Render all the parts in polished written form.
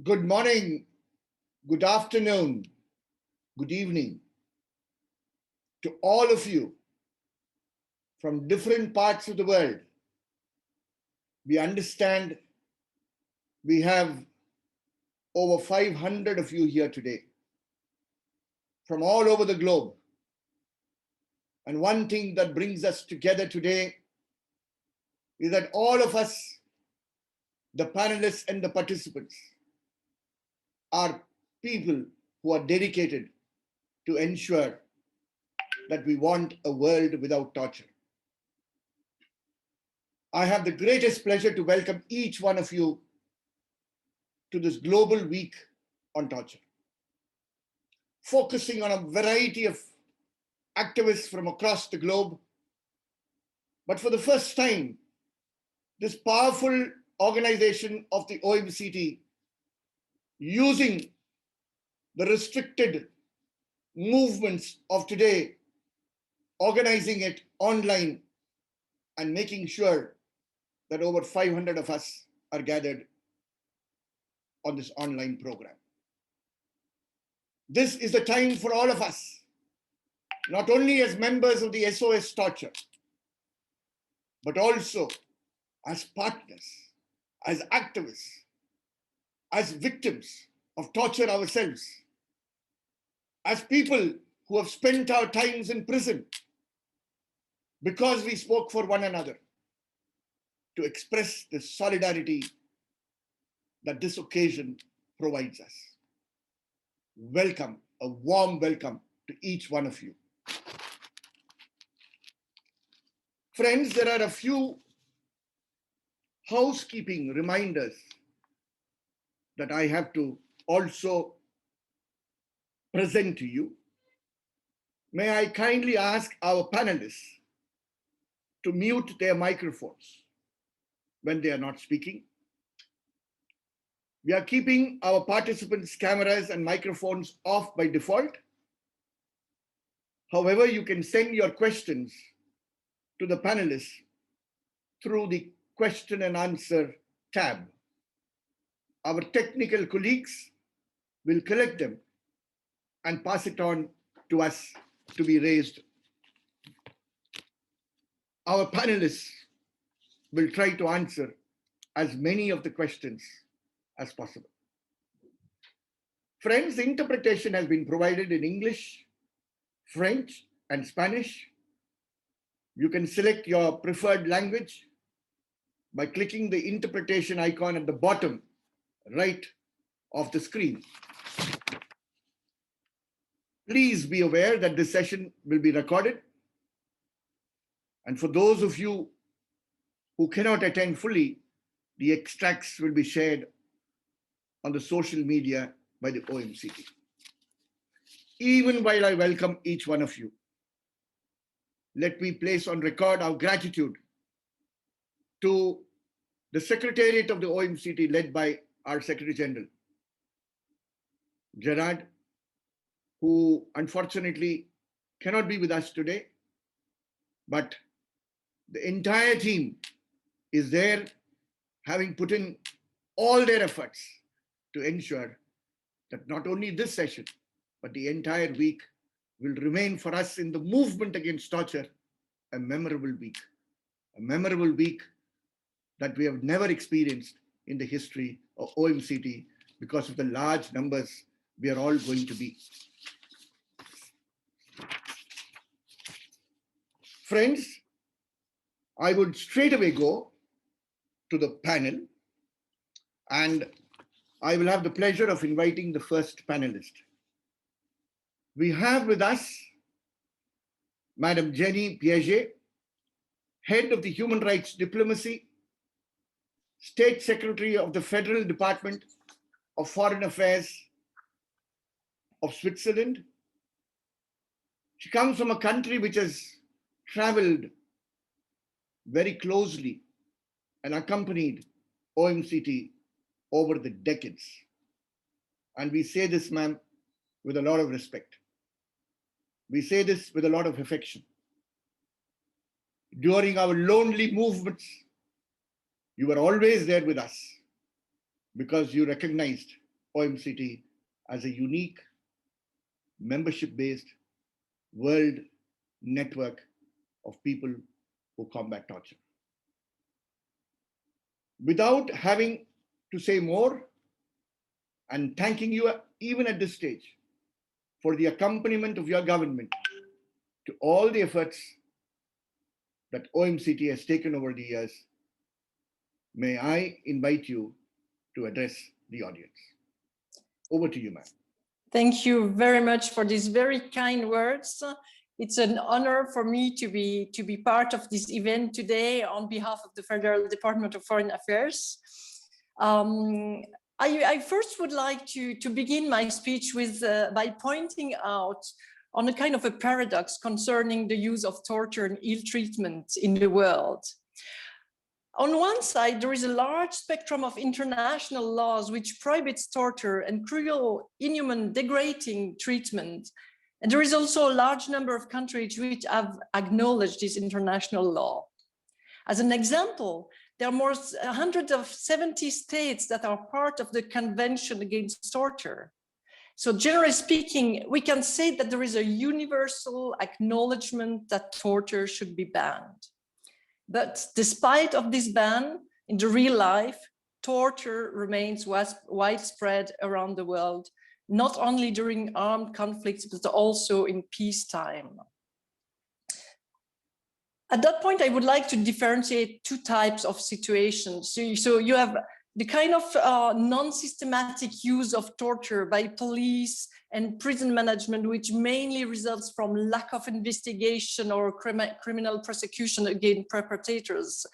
Good morning, good afternoon, good evening to all of you from different parts of the world. We understand we have over 500 of you here today from all over the globe. And one thing that brings us together today is that all of us, the panelists and the participants, are people who are dedicated to ensure that we want a world without torture. I have the greatest pleasure to welcome each one of you to this global week on torture, focusing on a variety of activists from across the globe. But for the first time, this powerful organization of the OMCT, using the restricted movements of today, organizing it online and making sure that over 500 of us are gathered on this online program. This is the time for all of us, not only as members of the SOS Torture, but also as partners, as activists, as victims of torture ourselves, as people who have spent our times in prison because we spoke for one another, to express the solidarity that this occasion provides us. Welcome, a warm welcome to each one of you. Friends, there are a few housekeeping reminders that I have to also present to you. May I kindly ask our panelists to mute their microphones when they are not speaking. We are keeping our participants' cameras and microphones off by default. However, you can send your questions to the panelists through the question and answer tab. Our technical colleagues will collect them and pass it on to us to be raised. Our panelists will try to answer as many of the questions as possible. Friends, interpretation has been provided in English, French, and Spanish. You can select your preferred language by clicking the interpretation icon at the bottom right of the screen. Please be aware that this session will be recorded. And for those of you who cannot attend fully, the extracts will be shared on the social media by the OMCT. Even while I welcome each one of you, let me place on record our gratitude to the Secretariat of the OMCT, led by our Secretary General, Gerard, who unfortunately cannot be with us today, but the entire team is there, having put in all their efforts to ensure that not only this session, but the entire week will remain for us in the movement against torture a memorable week that we have never experienced in the history of OMCT because of the large numbers we are all going to be. Friends, I would straight away go to the panel, and I will have the pleasure of inviting the first panelist. We have with us Madam Jenny Piaget, Head of the Human Rights Diplomacy, State Secretary of the Federal Department of Foreign Affairs of Switzerland. She comes from a country which has traveled very closely and accompanied OMCT over the decades. And we say this, ma'am, with a lot of respect. We say this with a lot of affection. During our lonely movements, you were always there with us because you recognized OMCT as a unique membership-based world network of people who combat torture. Without having to say more, and thanking you even at this stage for the accompaniment of your government to all the efforts that OMCT has taken over the years, may I invite you to address the audience. Over to you, ma'am. Thank you very much for these very kind words. It's an honor for me to be part of this event today on behalf of the Federal Department of Foreign Affairs. I first would like to begin my speech with by pointing out on a kind of a paradox concerning the use of torture and ill treatment in the world. On one side, there is a large spectrum of international laws which prohibits torture and cruel, inhuman, degrading treatment. And there is also a large number of countries which have acknowledged this international law. As an example, there are more 170 states that are part of the Convention Against Torture. So generally speaking, we can say that there is a universal acknowledgement that torture should be banned. But despite of this ban, in the real life, torture remains widespread around the world, not only during armed conflicts, but also in peacetime. At that point, I would like to differentiate two types of situations. So you have the kind of non-systematic use of torture by police and prison management, which mainly results from lack of investigation or criminal prosecution against perpetrators.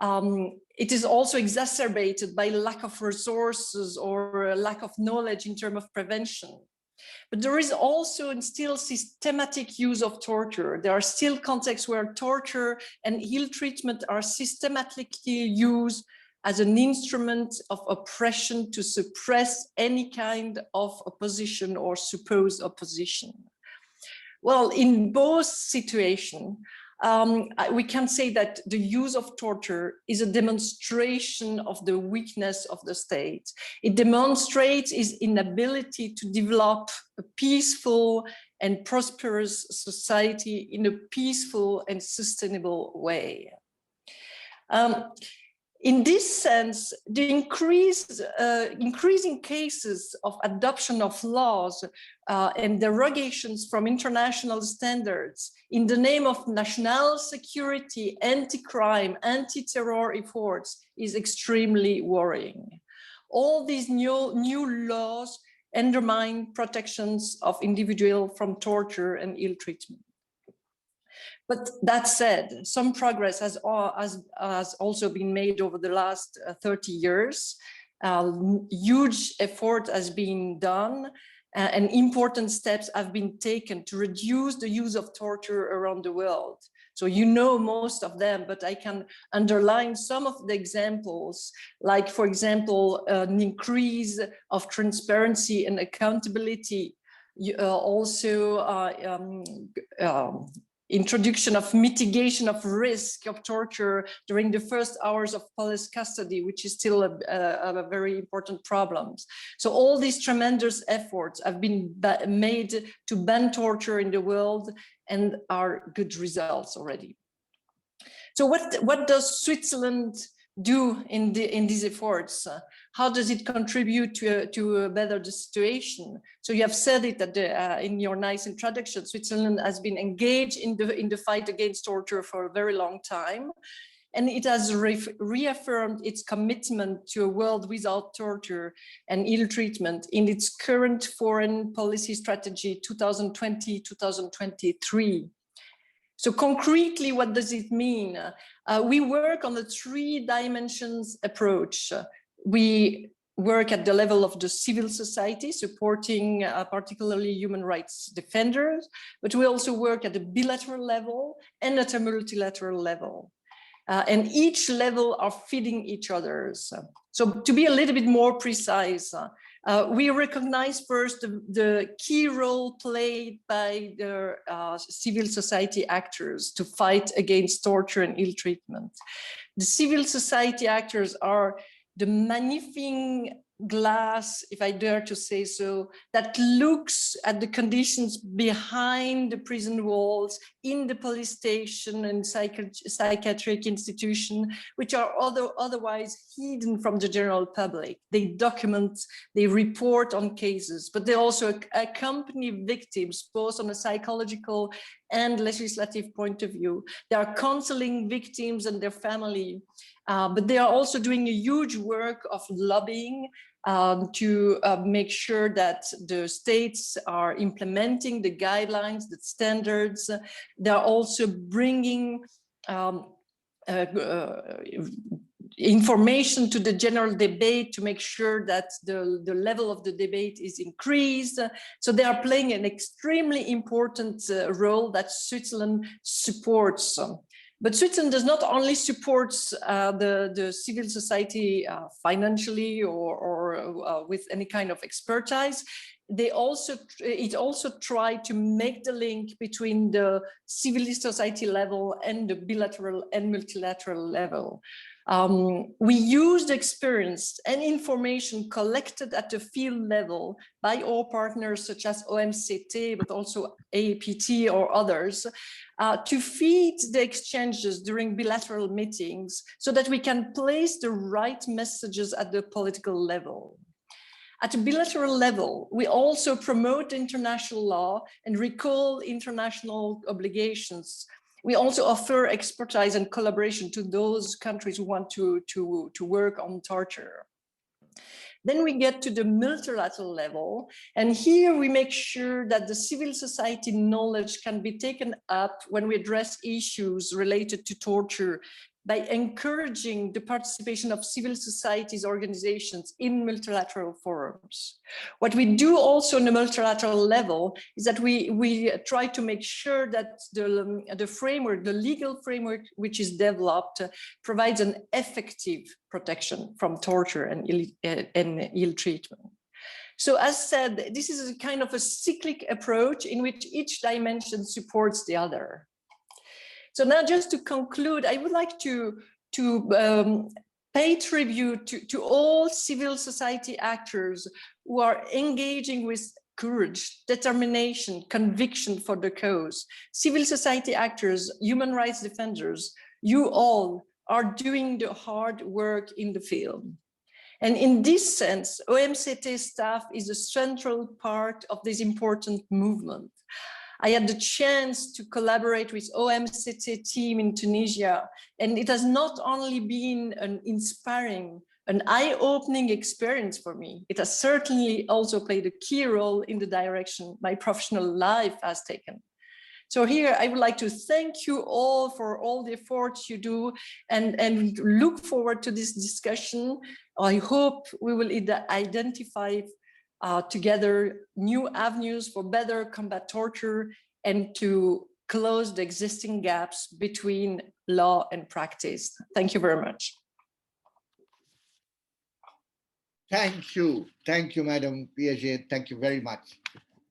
It is also exacerbated by lack of resources or lack of knowledge in terms of prevention. But there is also and still systematic use of torture. There are still contexts where torture and ill treatment are systematically used as an instrument of oppression to suppress any kind of opposition or supposed opposition. Well, in both situations, we can say that the use of torture is a demonstration of the weakness of the state. It demonstrates its inability to develop a peaceful and prosperous society in a peaceful and sustainable way. In this sense, the increasing cases of adoption of laws and derogations from international standards in the name of national security, anti-crime, anti-terror efforts is extremely worrying. All these new laws undermine protections of individuals from torture and ill treatment. But that said, some progress has also been made over the last 30 years. Huge effort has been done and important steps have been taken to reduce the use of torture around the world. So you know most of them, but I can underline some of the examples, like, for example, an increase of transparency and accountability, introduction of mitigation of risk of torture during the first hours of police custody, which is still a very important problem. So all these tremendous efforts have been made to ban torture in the world and are good results already. So what does Switzerland do in these efforts? How does it contribute to better the situation? So you have said it in your nice introduction. Switzerland has been engaged in the fight against torture for a very long time, and it has reaffirmed its commitment to a world without torture and ill treatment in its current foreign policy strategy 2020-2023. So concretely, what does it mean? We work on a 3 dimensions approach. We work at the level of the civil society, supporting particularly human rights defenders, but we also work at the bilateral level and at a multilateral level. And each level are feeding each other. So to be a little bit more precise, we recognize first the key role played by the civil society actors to fight against torture and ill treatment. The civil society actors are the magnifying glass, if I dare to say so, that looks at the conditions behind the prison walls, in the police station and psychiatric institution, which are otherwise hidden from the general public. They document, they report on cases, but they also accompany victims, both on a psychological and legislative point of view. They are counseling victims and their family. But they are also doing a huge work of lobbying to make sure that the states are implementing the guidelines, the standards. They are also bringing information to the general debate to make sure that the level of the debate is increased. So they are playing an extremely important role that Switzerland supports. But Switzerland does not only support the civil society financially or with any kind of expertise. It also tried to make the link between the civil society level and the bilateral and multilateral level. We used experience and information collected at the field level by our partners such as OMCT, but also AAPT or others, to feed the exchanges during bilateral meetings so that we can place the right messages at the political level. At a bilateral level, we also promote international law and recall international obligations. We also offer expertise and collaboration to those countries who want to work on torture. Then we get to the multilateral level, and here we make sure that the civil society knowledge can be taken up when we address issues related to torture by encouraging the participation of civil societies organizations in multilateral forums. What we do also on the multilateral level is that we try to make sure that the framework, the legal framework which is developed provides an effective protection from torture and ill treatment. So as said, this is a kind of a cyclic approach in which each dimension supports the other. So now just to conclude, I would like to pay tribute to all civil society actors who are engaging with courage, determination, conviction for the cause. Civil society actors, human rights defenders, you all are doing the hard work in the field. And in this sense, OMCT staff is a central part of this important movement. I had the chance to collaborate with OMCT team in Tunisia, and it has not only been an inspiring, an eye-opening experience for me, it has certainly also played a key role in the direction my professional life has taken. So here I would like to thank you all for all the efforts you do and look forward to this discussion. I hope we will identify together new avenues for better combat torture and to close the existing gaps between law and practice. Thank you very much. Thank you, Madam Piaget. Thank you very much.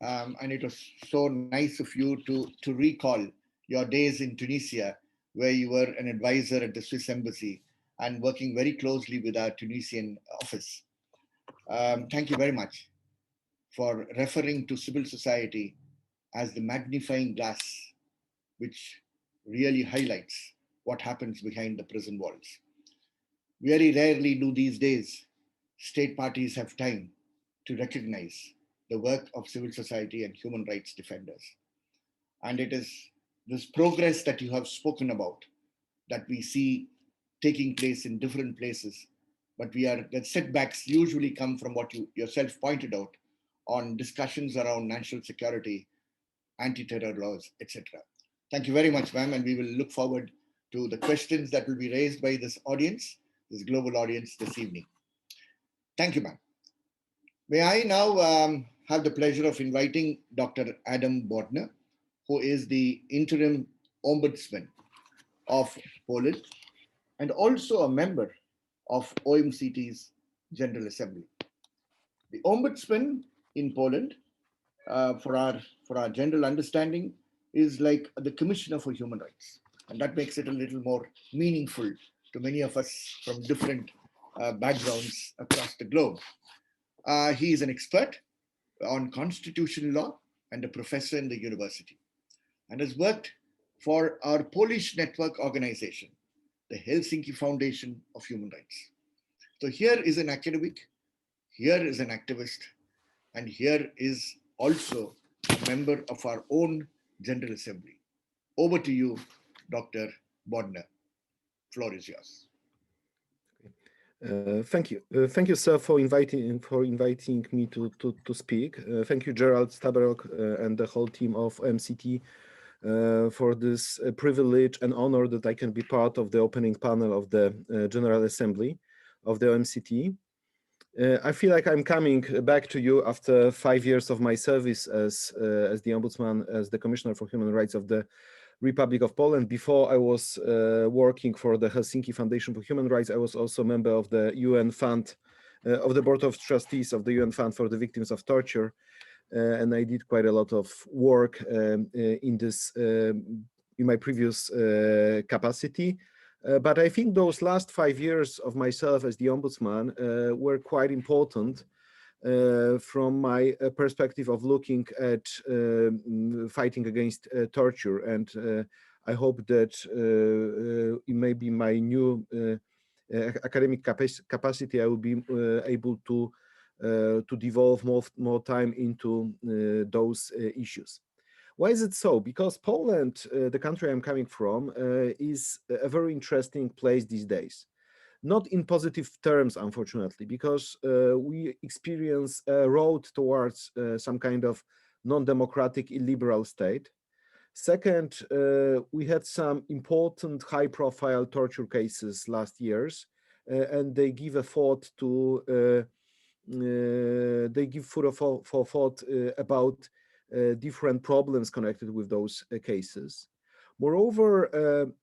And it was so nice of you to recall your days in Tunisia, where you were an advisor at the Swiss Embassy and working very closely with our Tunisian office. Thank you very much for referring to civil society as the magnifying glass, which really highlights what happens behind the prison walls. Very rarely do these days state parties have time to recognize the work of civil society and human rights defenders. And it is this progress that you have spoken about that we see taking place in different places, but the setbacks usually come from what you yourself pointed out on discussions around national security, anti-terror laws, etc. Thank you very much, ma'am, and we will look forward to the questions that will be raised by this audience, this global audience this evening. Thank you, ma'am. May I now have the pleasure of inviting Dr. Adam Bortner, who is the interim ombudsman of Poland and also a member of OMCT's General Assembly. The ombudsman in Poland, for our general understanding, is like the Commissioner for Human Rights, and that makes it a little more meaningful to many of us from different backgrounds across the globe. He is an expert on constitutional law and a professor in the university, and has worked for our Polish network organization, the Helsinki Foundation of Human Rights. So here is an academic, here is an activist, and here is also a member of our own General Assembly. Over to you, Dr. Bortner. Floor is yours. Thank you, sir, for inviting me to speak. Thank you, Gerald Staberok and the whole team of MCT for this privilege and honor that I can be part of the opening panel of the General Assembly of the OMCT. I feel like I'm coming back to you after 5 years of my service as the Ombudsman, as the Commissioner for Human Rights of the Republic of Poland. Before I was working for the Helsinki Foundation for Human Rights, I was also a member of the UN Fund, of the Board of Trustees of the UN Fund for the Victims of Torture. And I did quite a lot of work in my previous capacity. But I think those last 5 years of myself as the Ombudsman were quite important from my perspective of looking at fighting against torture. And I hope that it may be my new academic capacity, I will be able to devolve more time into those issues. Why is it so? Because Poland, the country I'm coming from, is a very interesting place these days. Not in positive terms, unfortunately, because we experience a road towards some kind of non-democratic, illiberal state. Second, we had some important high-profile torture cases last years, and they give a thought to they give food for thought about different problems connected with those cases. Moreover,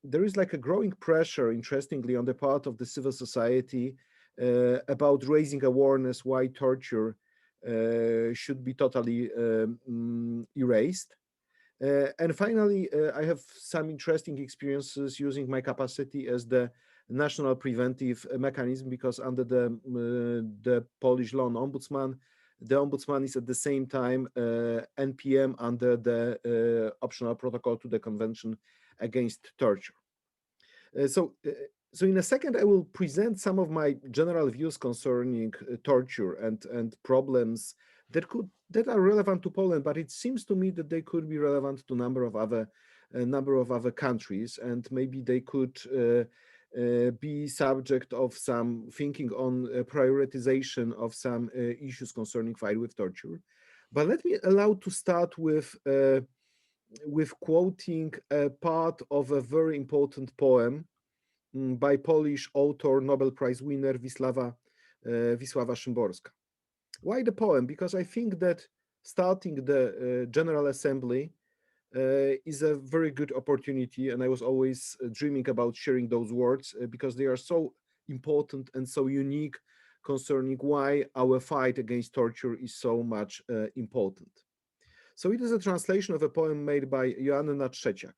there is like a growing pressure, interestingly, on the part of the civil society about raising awareness why torture should be totally erased. And finally, I have some interesting experiences using my capacity as the national preventive mechanism, because under the Polish law on ombudsman, the ombudsman is at the same time NPM under the optional protocol to the Convention Against Torture. So in a second, I will present some of my general views concerning torture and problems that are relevant to Poland, but it seems to me that they could be relevant to a number of other countries, and maybe they could be subject of some thinking on prioritization of some issues concerning fight with torture. But let me allow to start with quoting a part of a very important poem by Polish author, Nobel Prize winner Wisława Szymborska. Why the poem? Because I think that starting the General Assembly is a very good opportunity, and I was always dreaming about sharing those words because they are so important and so unique concerning why our fight against torture is so much important. So it is a translation of a poem made by Joanna Trzeciak.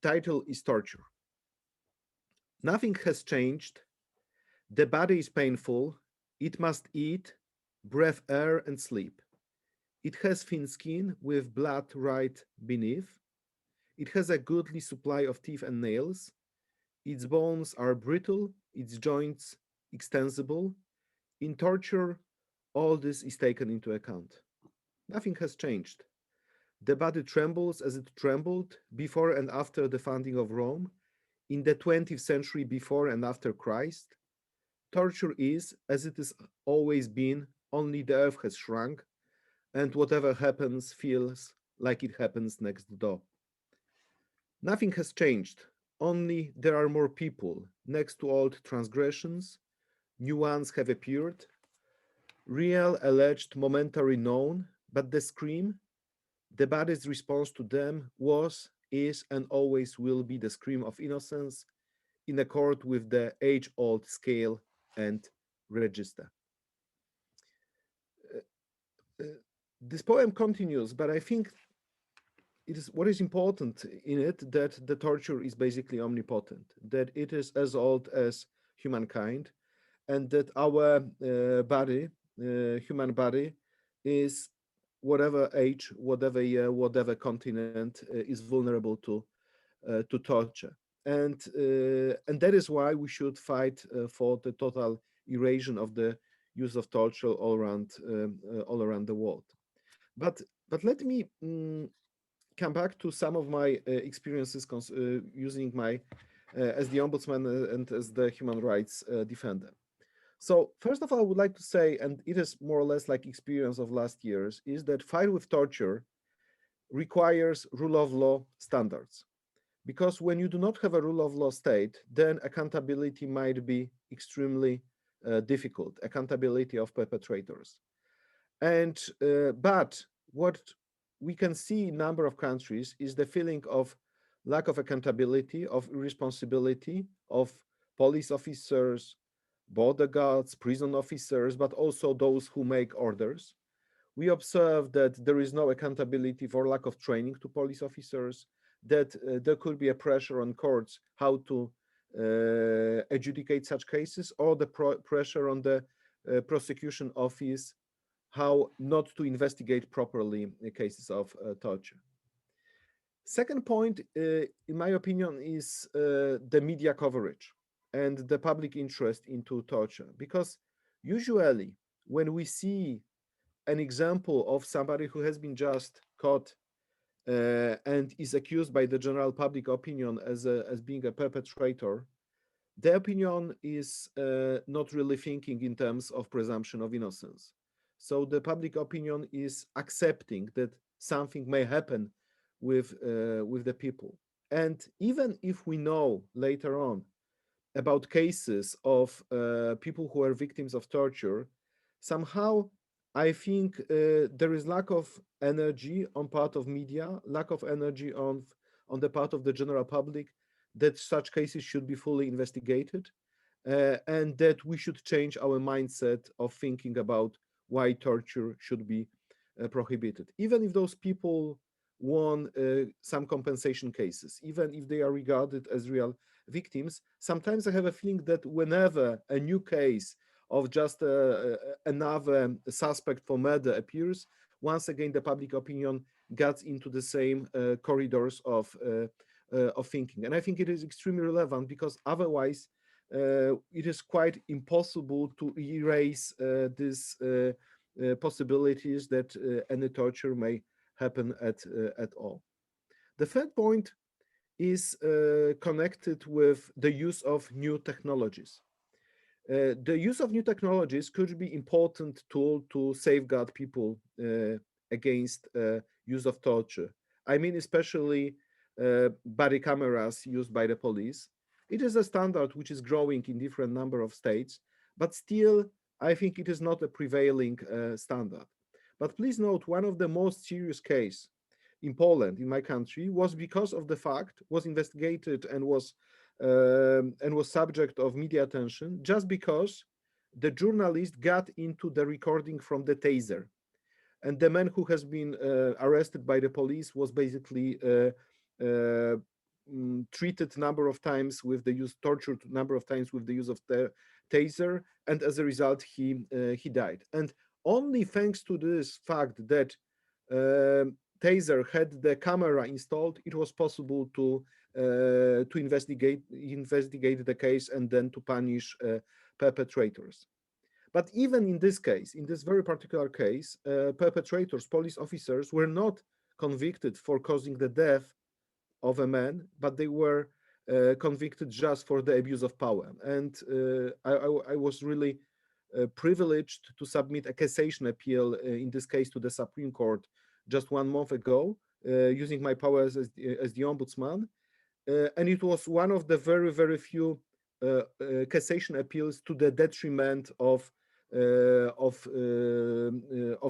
Title is Torture. Nothing has changed. The body is painful. It must eat, breathe air, and sleep. It has thin skin with blood right beneath. It has a goodly supply of teeth and nails. Its bones are brittle, its joints extensible. In torture, all this is taken into account. Nothing has changed. The body trembles as it trembled before and after the founding of Rome, in the 20th century before and after Christ. Torture is, as it has always been, only the earth has shrunk, and whatever happens feels like it happens next door. Nothing has changed, only there are more people. Next to old transgressions, new ones have appeared, real, alleged, momentary, known, but the scream, the body's response to them was, is, and always will be the scream of innocence in accord with the age-old scale and register. This poem continues, but I think it is what is important in it that the torture is basically omnipotent, that it is as old as humankind, and that our body, human body, is whatever age, whatever year, whatever continent is vulnerable to torture, and that is why we should fight for the total erasure of the use of torture all around the world. But let me come back to some of my experiences using my as the ombudsman and as the human rights defender. So first of all, I would like to say, and it is more or less like experience of last years, is that fight with torture requires rule of law standards. Because when you do not have a rule of law state, then accountability might be extremely difficult, accountability of perpetrators. And but what we can see in a number of countries is the feeling of lack of accountability, of irresponsibility of police officers, border guards, prison officers, but also those who make orders. We observe that there is no accountability for lack of training to police officers, that there could be a pressure on courts how to adjudicate such cases, or the pressure on the prosecution office how not to investigate properly cases of torture. Second point, in my opinion, is the media coverage and the public interest into torture. Because usually when we see an example of somebody who has been just caught and is accused by the general public opinion as being a perpetrator, the opinion is not really thinking in terms of presumption of innocence. So the public opinion is accepting that something may happen with the people. And even if we know later on about cases of people who are victims of torture, somehow I think there is lack of energy on part of media, lack of energy on the part of the general public, that such cases should be fully investigated, and that we should change our mindset of thinking about why torture should be prohibited. Even if those people won some compensation cases, even if they are regarded as real victims, sometimes I have a feeling that whenever a new case of just another suspect for murder appears, once again the public opinion gets into the same corridors of thinking. And I think it is extremely relevant, because otherwise it is quite impossible to erase these possibilities that any torture may happen at all. The third point is connected with the use of new technologies. The use of new technologies could be important tool to safeguard people against use of torture. I mean, especially body cameras used by the police. It is a standard which is growing in different number of states, but still, I think it is not a prevailing standard. But please note, one of the most serious case in Poland, in my country, was because of the fact, was investigated and was subject of media attention, just because the journalist got into the recording from the taser. And the man who has been arrested by the police was basically treated number of times with the use, tortured number of times with the use of the taser, and as a result he died. And only thanks to this fact that taser had the camera installed, it was possible to investigate the case and then to punish perpetrators. But even in this case, in this very particular case, perpetrators, police officers, were not convicted for causing the death of a man, but they were convicted just for the abuse of power. And I was really privileged to submit a cassation appeal in this case to the Supreme Court just 1 month ago, using my powers as the ombudsman. And it was one of the very, very few cassation appeals to the detriment of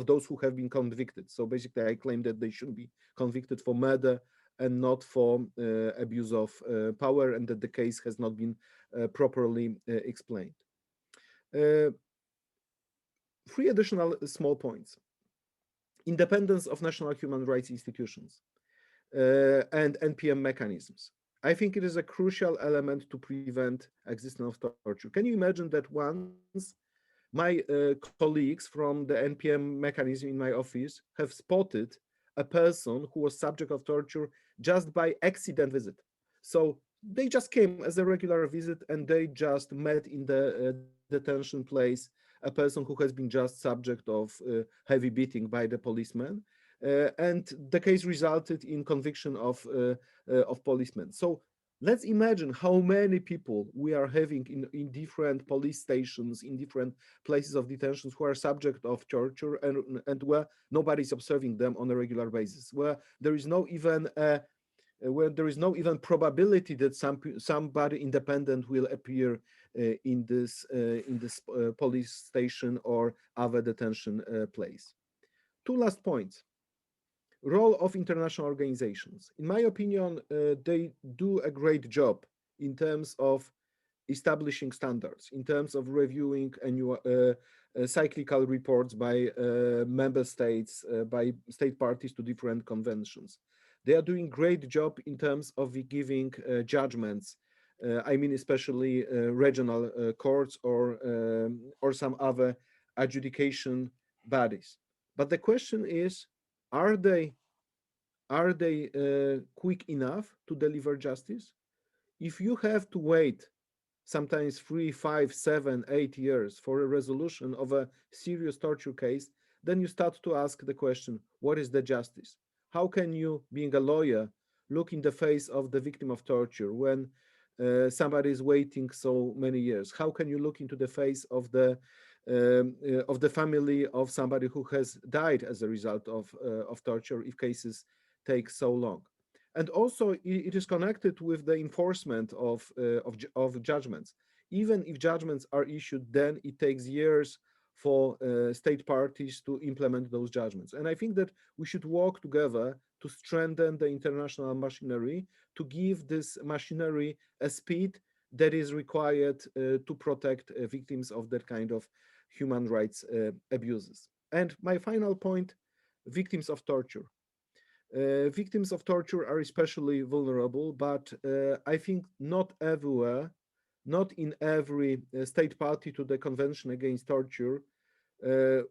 those who have been convicted. So basically, I claim that they should be convicted for murder and not for abuse of power, and that the case has not been properly explained. 3 additional small points. Independence of national human rights institutions and NPM mechanisms. I think it is a crucial element to prevent existence of torture. Can you imagine that once my colleagues from the NPM mechanism in my office have spotted a person who was subject of torture just by accident visit? So they just came as a regular visit and they just met in the detention place a person who has been just subject of heavy beating by the policeman. And the case resulted in conviction of policemen. So let's imagine how many people we are having in different police stations, in different places of detentions who are subject of torture and where nobody is observing them on a regular basis, where there is no even probability that somebody independent will appear in this police station or other detention place. Two last points. Role of international organizations. In my opinion, they do a great job in terms of establishing standards, in terms of reviewing annual cyclical reports by member states, by state parties to different conventions. They are doing great job in terms of giving judgments. I mean, especially regional courts or some other adjudication bodies. But the question is, are they quick enough to deliver justice? If you have to wait sometimes 3, 5, 7, 8 years for a resolution of a serious torture case, then you start to ask the question, what is the justice? How can you, being a lawyer, look in the face of the victim of torture when somebody is waiting so many years? How can you look into the face of the family of somebody who has died as a result of torture if cases take so long? And also, it is connected with the enforcement of judgments. Even if judgments are issued, then it takes years for state parties to implement those judgments. And I think that we should work together to strengthen the international machinery, to give this machinery a speed that is required to protect victims of that kind of human rights abuses. And my final point, victims of torture. Victims of torture are especially vulnerable, but I think not everywhere, not in every state party to the Convention Against Torture,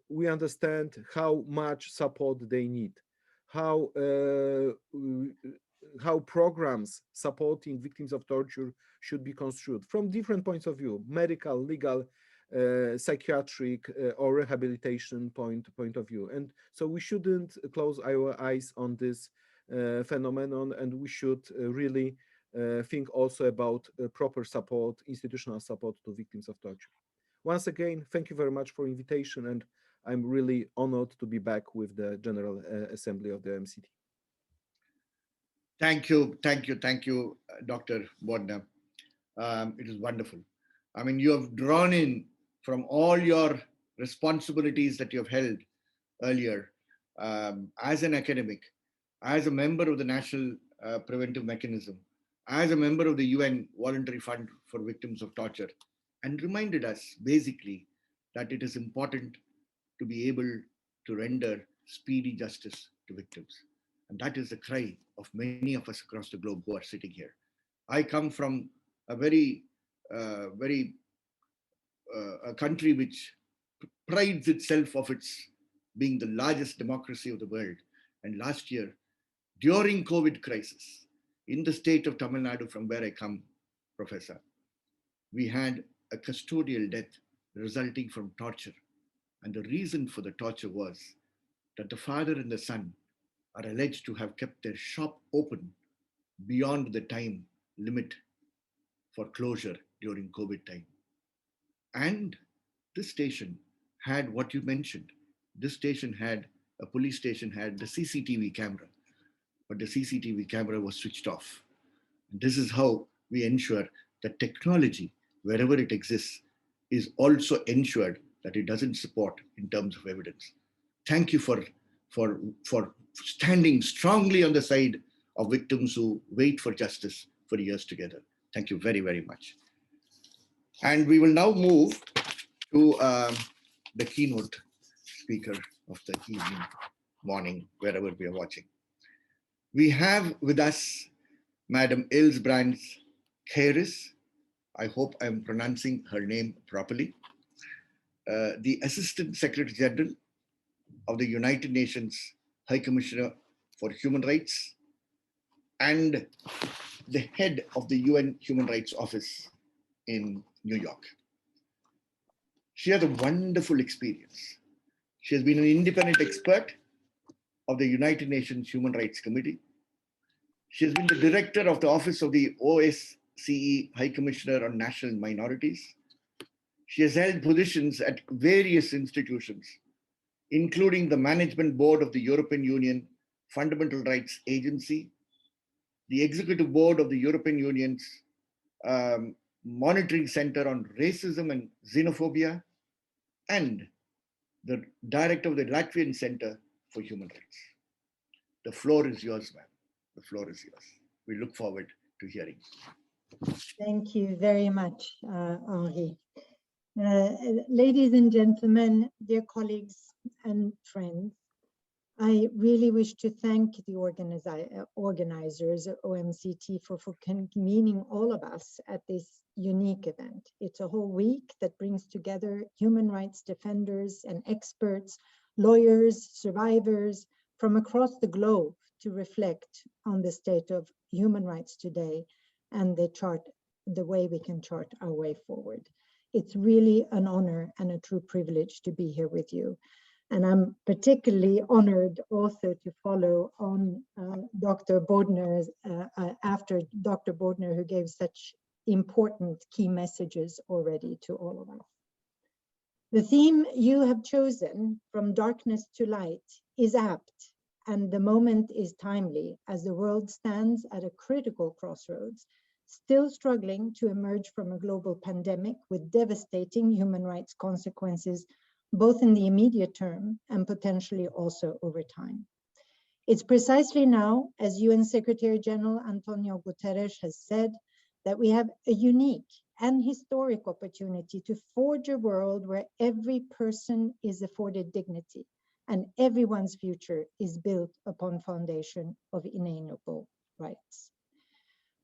we understand how much support they need, how programs supporting victims of torture should be construed from different points of view: medical, legal, psychiatric, or rehabilitation point of view. And so we shouldn't close our eyes on this phenomenon, and we should really think also about proper support, institutional support to victims of torture. Once again, thank you very much for invitation, and I'm really honored to be back with the General Assembly of the MCT. Thank you, Dr. Bortner. It is wonderful. I mean, you have drawn in from all your responsibilities that you have held earlier as an academic, as a member of the National Preventive Mechanism, as a member of the UN Voluntary Fund for Victims of Torture, and reminded us basically that it is important to be able to render speedy justice to victims. And that is the cry of many of us across the globe who are sitting here. I come from a a country which prides itself of its being the largest democracy of the world. And last year, during COVID crisis, in the state of Tamil Nadu, from where I come, Professor, we had a custodial death resulting from torture. And the reason for the torture was that the father and the son are alleged to have kept their shop open beyond the time limit for closure during COVID time. And this station had what you mentioned. This station had, a police station had the CCTV camera, but the CCTV camera was switched off. And this is how we ensure that technology, wherever it exists, is also ensured that it doesn't support in terms of evidence. Thank you for standing strongly on the side of victims who wait for justice for years together. Thank you very, very much. And we will now move to the keynote speaker of the evening, morning, wherever we are watching. We have with us Madam Ilsbrands Keiris, I hope I'm pronouncing her name properly, the Assistant Secretary General of the United Nations High Commissioner for Human Rights, and the head of the UN Human Rights Office in New York. She has a wonderful experience. She has been an independent expert of the United Nations Human Rights Committee. She has been the director of the Office of the OSCE High Commissioner on National Minorities. She has held positions at various institutions, including the Management Board of the European Union Fundamental Rights Agency, the Executive Board of the European Union's Monitoring Center on Racism and Xenophobia, and the director of the Latvian Center for Human Rights. The floor is yours, ma'am. The floor is yours. We look forward to hearing. Thank you very much, Henri. Ladies and gentlemen, dear colleagues and friends, I really wish to thank the organizers of OMCT for convening all of us at this unique event. It's a whole week that brings together human rights defenders and experts, lawyers, survivors from across the globe to reflect on the state of human rights today and the way we can chart our way forward. It's really an honor and a true privilege to be here with you. And I'm particularly honored also to follow on Dr. Bortner, after Dr. Bortner, who gave such important key messages already to all of us. The theme you have chosen, From Darkness to Light, is apt, and the moment is timely as the world stands at a critical crossroads, still struggling to emerge from a global pandemic with devastating human rights consequences, both in the immediate term and potentially also over time. It's precisely now, as UN Secretary General Antonio Guterres has said, that we have a unique and historic opportunity to forge a world where every person is afforded dignity and everyone's future is built upon foundation of inalienable rights.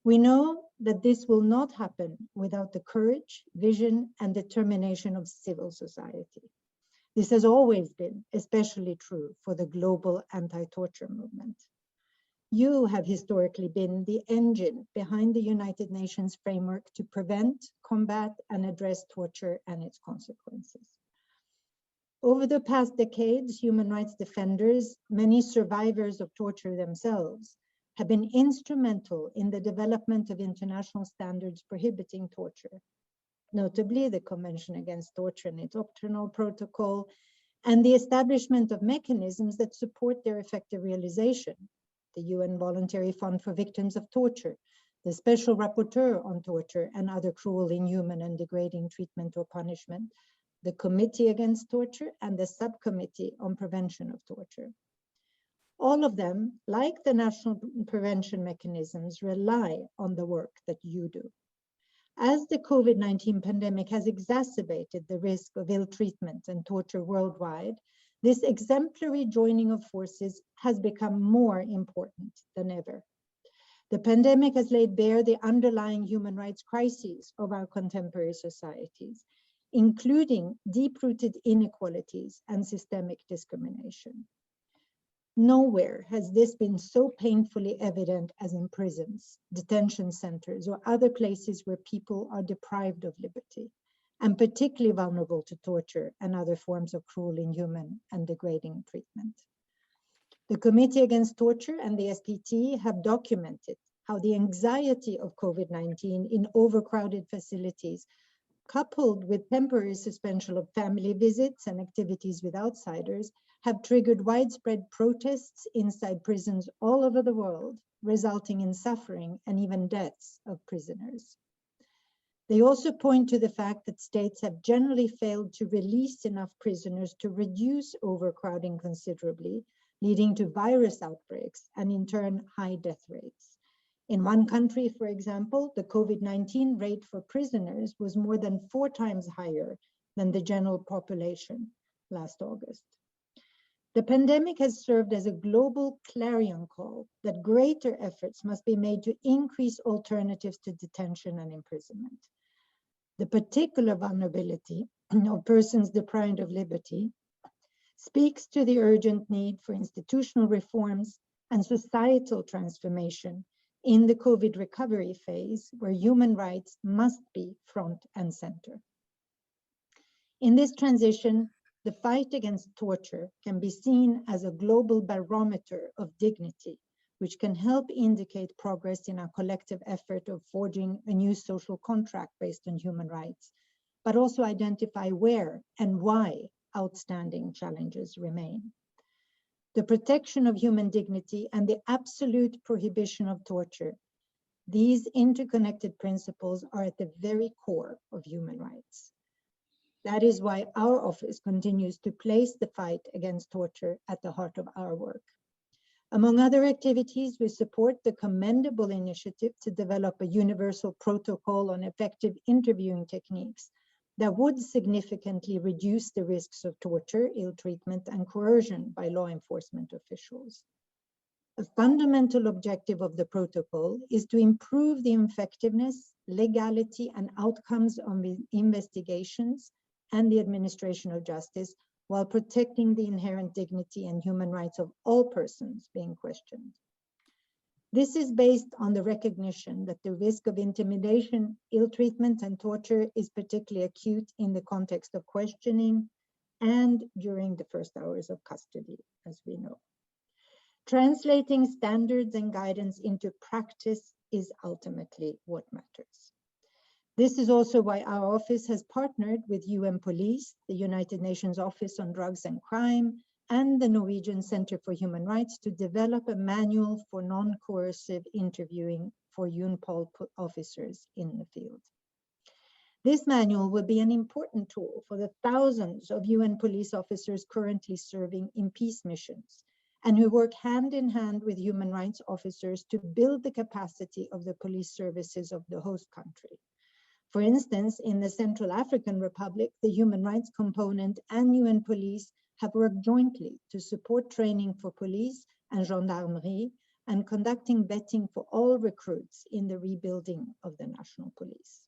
We know that this will not happen without the courage, vision, and determination of civil society. This has always been especially true for the global anti-torture movement. You have historically been the engine behind the United Nations framework to prevent, combat, and address torture and its consequences. Over the past decades, human rights defenders, many survivors of torture themselves, have been instrumental in the development of international standards prohibiting torture, notably the Convention Against Torture and its optional protocol, and the establishment of mechanisms that support their effective realization, the UN Voluntary Fund for Victims of Torture, the Special Rapporteur on Torture and other cruel, inhuman, and degrading treatment or punishment, the Committee Against Torture, and the Subcommittee on Prevention of Torture. All of them, like the national prevention mechanisms, rely on the work that you do. As the COVID-19 pandemic has exacerbated the risk of ill treatment and torture worldwide, this exemplary joining of forces has become more important than ever. The pandemic has laid bare the underlying human rights crises of our contemporary societies, including deep-rooted inequalities and systemic discrimination. Nowhere has this been so painfully evident as in prisons, detention centers, or other places where people are deprived of liberty, and particularly vulnerable to torture and other forms of cruel, inhuman, and degrading treatment. The Committee Against Torture and the SPT have documented how the anxiety of COVID-19 in overcrowded facilities, coupled with temporary suspension of family visits and activities with outsiders, have triggered widespread protests inside prisons all over the world, resulting in suffering and even deaths of prisoners. They also point to the fact that states have generally failed to release enough prisoners to reduce overcrowding considerably, leading to virus outbreaks and in turn high death rates. In one country, for example, the COVID-19 rate for prisoners was more than 4 times higher than the general population last August. The pandemic has served as a global clarion call that greater efforts must be made to increase alternatives to detention and imprisonment. The particular vulnerability of persons deprived of liberty speaks to the urgent need for institutional reforms and societal transformation in the COVID recovery phase, where human rights must be front and center. In this transition, the fight against torture can be seen as a global barometer of dignity, which can help indicate progress in our collective effort of forging a new social contract based on human rights, but also identify where and why outstanding challenges remain. The protection of human dignity and the absolute prohibition of torture, these interconnected principles are at the very core of human rights. That is why our office continues to place the fight against torture at the heart of our work. Among other activities, we support the commendable initiative to develop a universal protocol on effective interviewing techniques that would significantly reduce the risks of torture, ill treatment, and coercion by law enforcement officials. A fundamental objective of the protocol is to improve the effectiveness, legality, and outcomes of investigations and the administration of justice, while protecting the inherent dignity and human rights of all persons being questioned. This is based on the recognition that the risk of intimidation, ill treatment, and torture is particularly acute in the context of questioning and during the first hours of custody, as we know. Translating standards and guidance into practice is ultimately what matters. This is also why our office has partnered with UN Police, the United Nations Office on Drugs and Crime, and the Norwegian Center for Human Rights to develop a manual for non-coercive interviewing for UNPOL officers in the field. This manual will be an important tool for the thousands of UN police officers currently serving in peace missions and who work hand in hand with human rights officers to build the capacity of the police services of the host country. For instance, in the Central African Republic, the human rights component and UN Police have worked jointly to support training for police and gendarmerie and conducting vetting for all recruits in the rebuilding of the national police.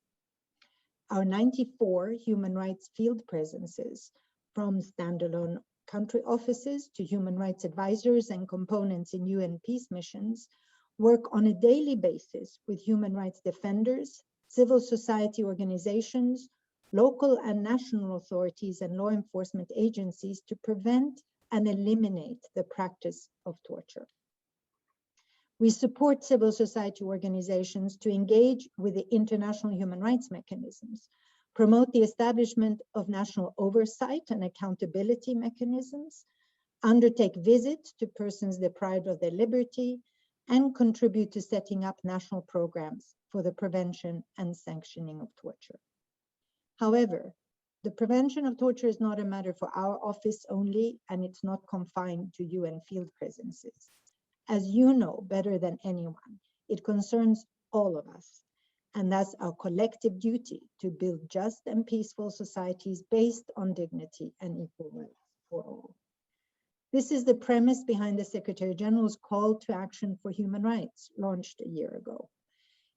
Our 94 human rights field presences, from standalone country offices to human rights advisors and components in UN peace missions, work on a daily basis with human rights defenders, civil society organizations, local and national authorities and law enforcement agencies to prevent and eliminate the practice of torture. We support civil society organizations to engage with the international human rights mechanisms, promote the establishment of national oversight and accountability mechanisms, undertake visits to persons deprived of their liberty, and contribute to setting up national programs for the prevention and sanctioning of torture. However, the prevention of torture is not a matter for our office only, and it's not confined to UN field presences. As you know better than anyone, it concerns all of us, and that's our collective duty to build just and peaceful societies based on dignity and equal rights for all. This is the premise behind the Secretary General's call to action for human rights, launched a year ago.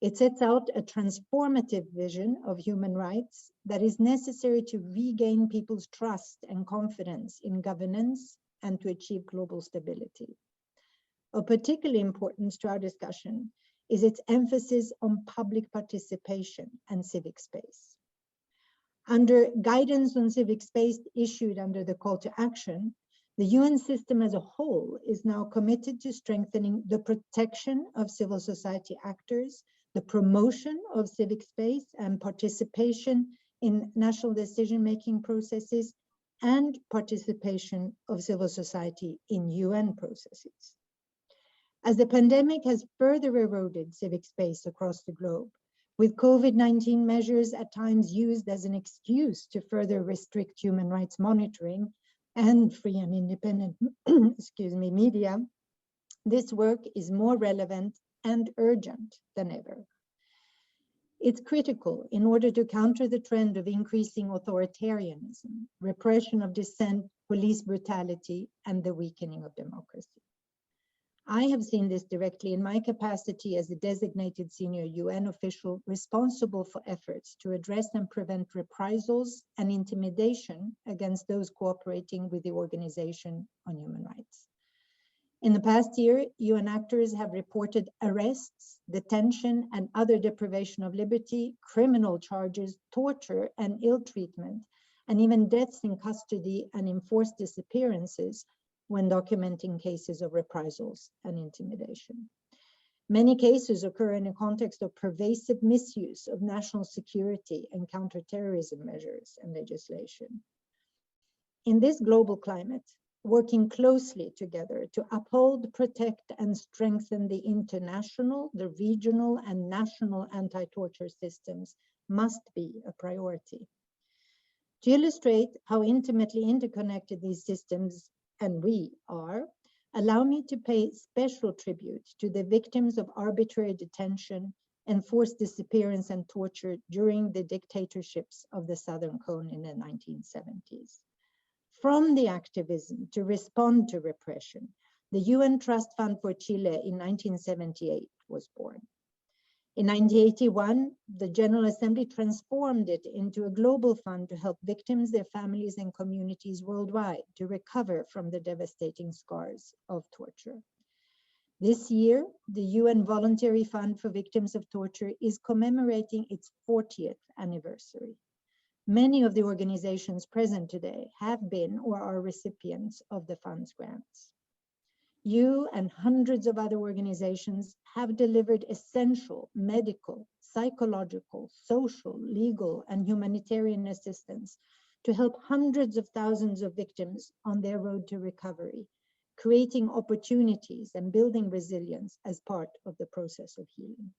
It sets out a transformative vision of human rights that is necessary to regain people's trust and confidence in governance and to achieve global stability. Of particular importance to our discussion is its emphasis on public participation and civic space. Under guidance on civic space issued under the call to action, the UN system as a whole is now committed to strengthening the protection of civil society actors, the promotion of civic space and participation in national decision-making processes, and participation of civil society in UN processes. As the pandemic has further eroded civic space across the globe, with COVID-19 measures at times used as an excuse to further restrict human rights monitoring and free and independent media, this work is more relevant and urgent than ever. It's critical in order to counter the trend of increasing authoritarianism, repression of dissent, police brutality, and the weakening of democracy. I have seen this directly in my capacity as a designated senior UN official responsible for efforts to address and prevent reprisals and intimidation against those cooperating with the Organization on Human Rights. In the past year, UN actors have reported arrests, detention, and other deprivation of liberty, criminal charges, torture, and ill treatment, and even deaths in custody and enforced disappearances when documenting cases of reprisals and intimidation. Many cases occur in a context of pervasive misuse of national security and counterterrorism measures and legislation. In this global climate, working closely together to uphold, protect, and strengthen the international, the regional, and national anti-torture systems must be a priority. To illustrate how intimately interconnected these systems and we are, allow me to pay special tribute to the victims of arbitrary detention, enforced disappearance, and torture during the dictatorships of the Southern Cone in the 1970s. From the activism to respond to repression, the UN Trust Fund for Chile in 1978 was born. In 1981, the General Assembly transformed it into a global fund to help victims, their families, and communities worldwide to recover from the devastating scars of torture. This year, the UN Voluntary Fund for Victims of Torture is commemorating its 40th anniversary. Many of the organizations present today have been or are recipients of the fund's grants. You and hundreds of other organizations have delivered essential medical, psychological, social, legal, and humanitarian assistance to help hundreds of thousands of victims on their road to recovery, creating opportunities and building resilience as part of the process of healing.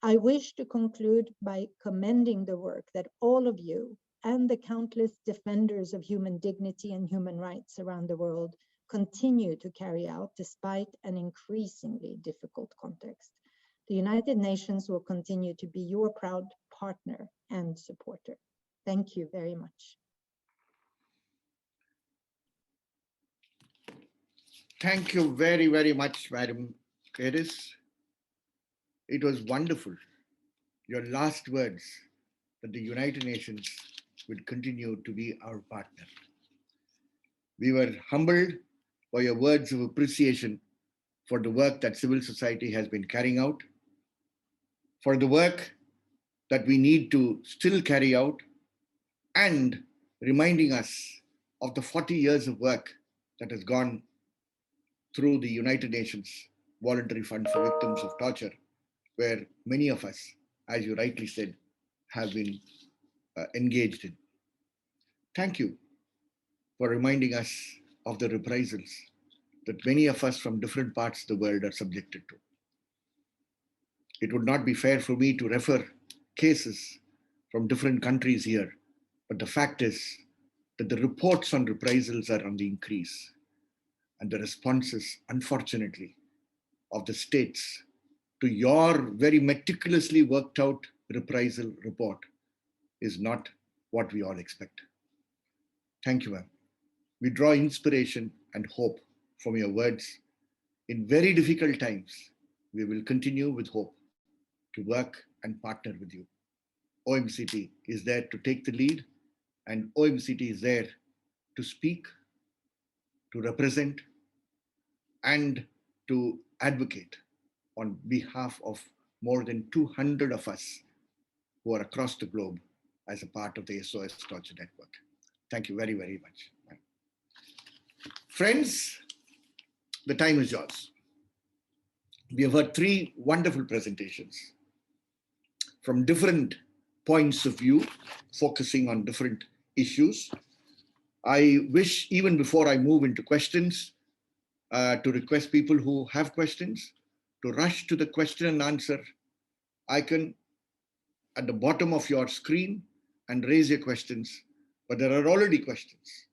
I wish to conclude by commending the work that all of you and the countless defenders of human dignity and human rights around the world continue to carry out despite an increasingly difficult context. The United Nations will continue to be your proud partner and supporter. Thank you very much. Thank you very, very much, Madam Keris. It was wonderful. Your last words, that the United Nations will continue to be our partner. We were humbled by your words of appreciation for the work that civil society has been carrying out, for the work that we need to still carry out, and reminding us of the 40 years of work that has gone through the United Nations Voluntary Fund for Victims of Torture, where many of us, as you rightly said, have been engaged in. Thank you for reminding us of the reprisals that many of us from different parts of the world are subjected to. It would not be fair for me to refer cases from different countries here, but the fact is that the reports on reprisals are on the increase, and the responses, unfortunately, of the states to your very meticulously worked out reprisal report is not what we all expect. Thank you, ma'am. We draw inspiration and hope from your words. In very difficult times, we will continue with hope to work and partner with you. OMCT is there to take the lead, and OMCT is there to speak, to represent, and to advocate on behalf of more than 200 of us who are across the globe as a part of the SOS Torture Network. Thank you very, very much. Friends, the time is yours. We have heard three wonderful presentations from different points of view, focusing on different issues. I wish, even before I move into questions, to request people who have questions to rush to the question and answer icon at the bottom of your screen and raise your questions. But there are already questions.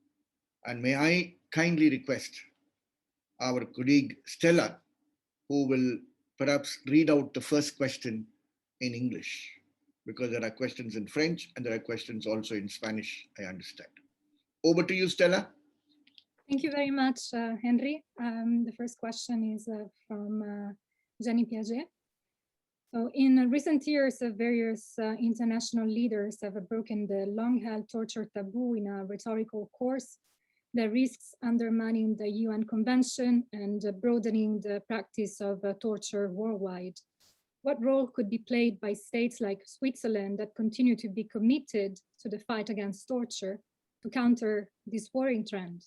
And may I kindly request our colleague Stella, who will perhaps read out the first question in English, because there are questions in French and there are questions also in Spanish, I understand. Over to you, Stella. Thank you very much, Henry. The first question is from Jenny Piaget. So in recent years, various international leaders have broken the long-held torture taboo in a rhetorical course that risks undermining the UN Convention and broadening the practice of torture worldwide. What role could be played by states like Switzerland that continue to be committed to the fight against torture to counter this worrying trend?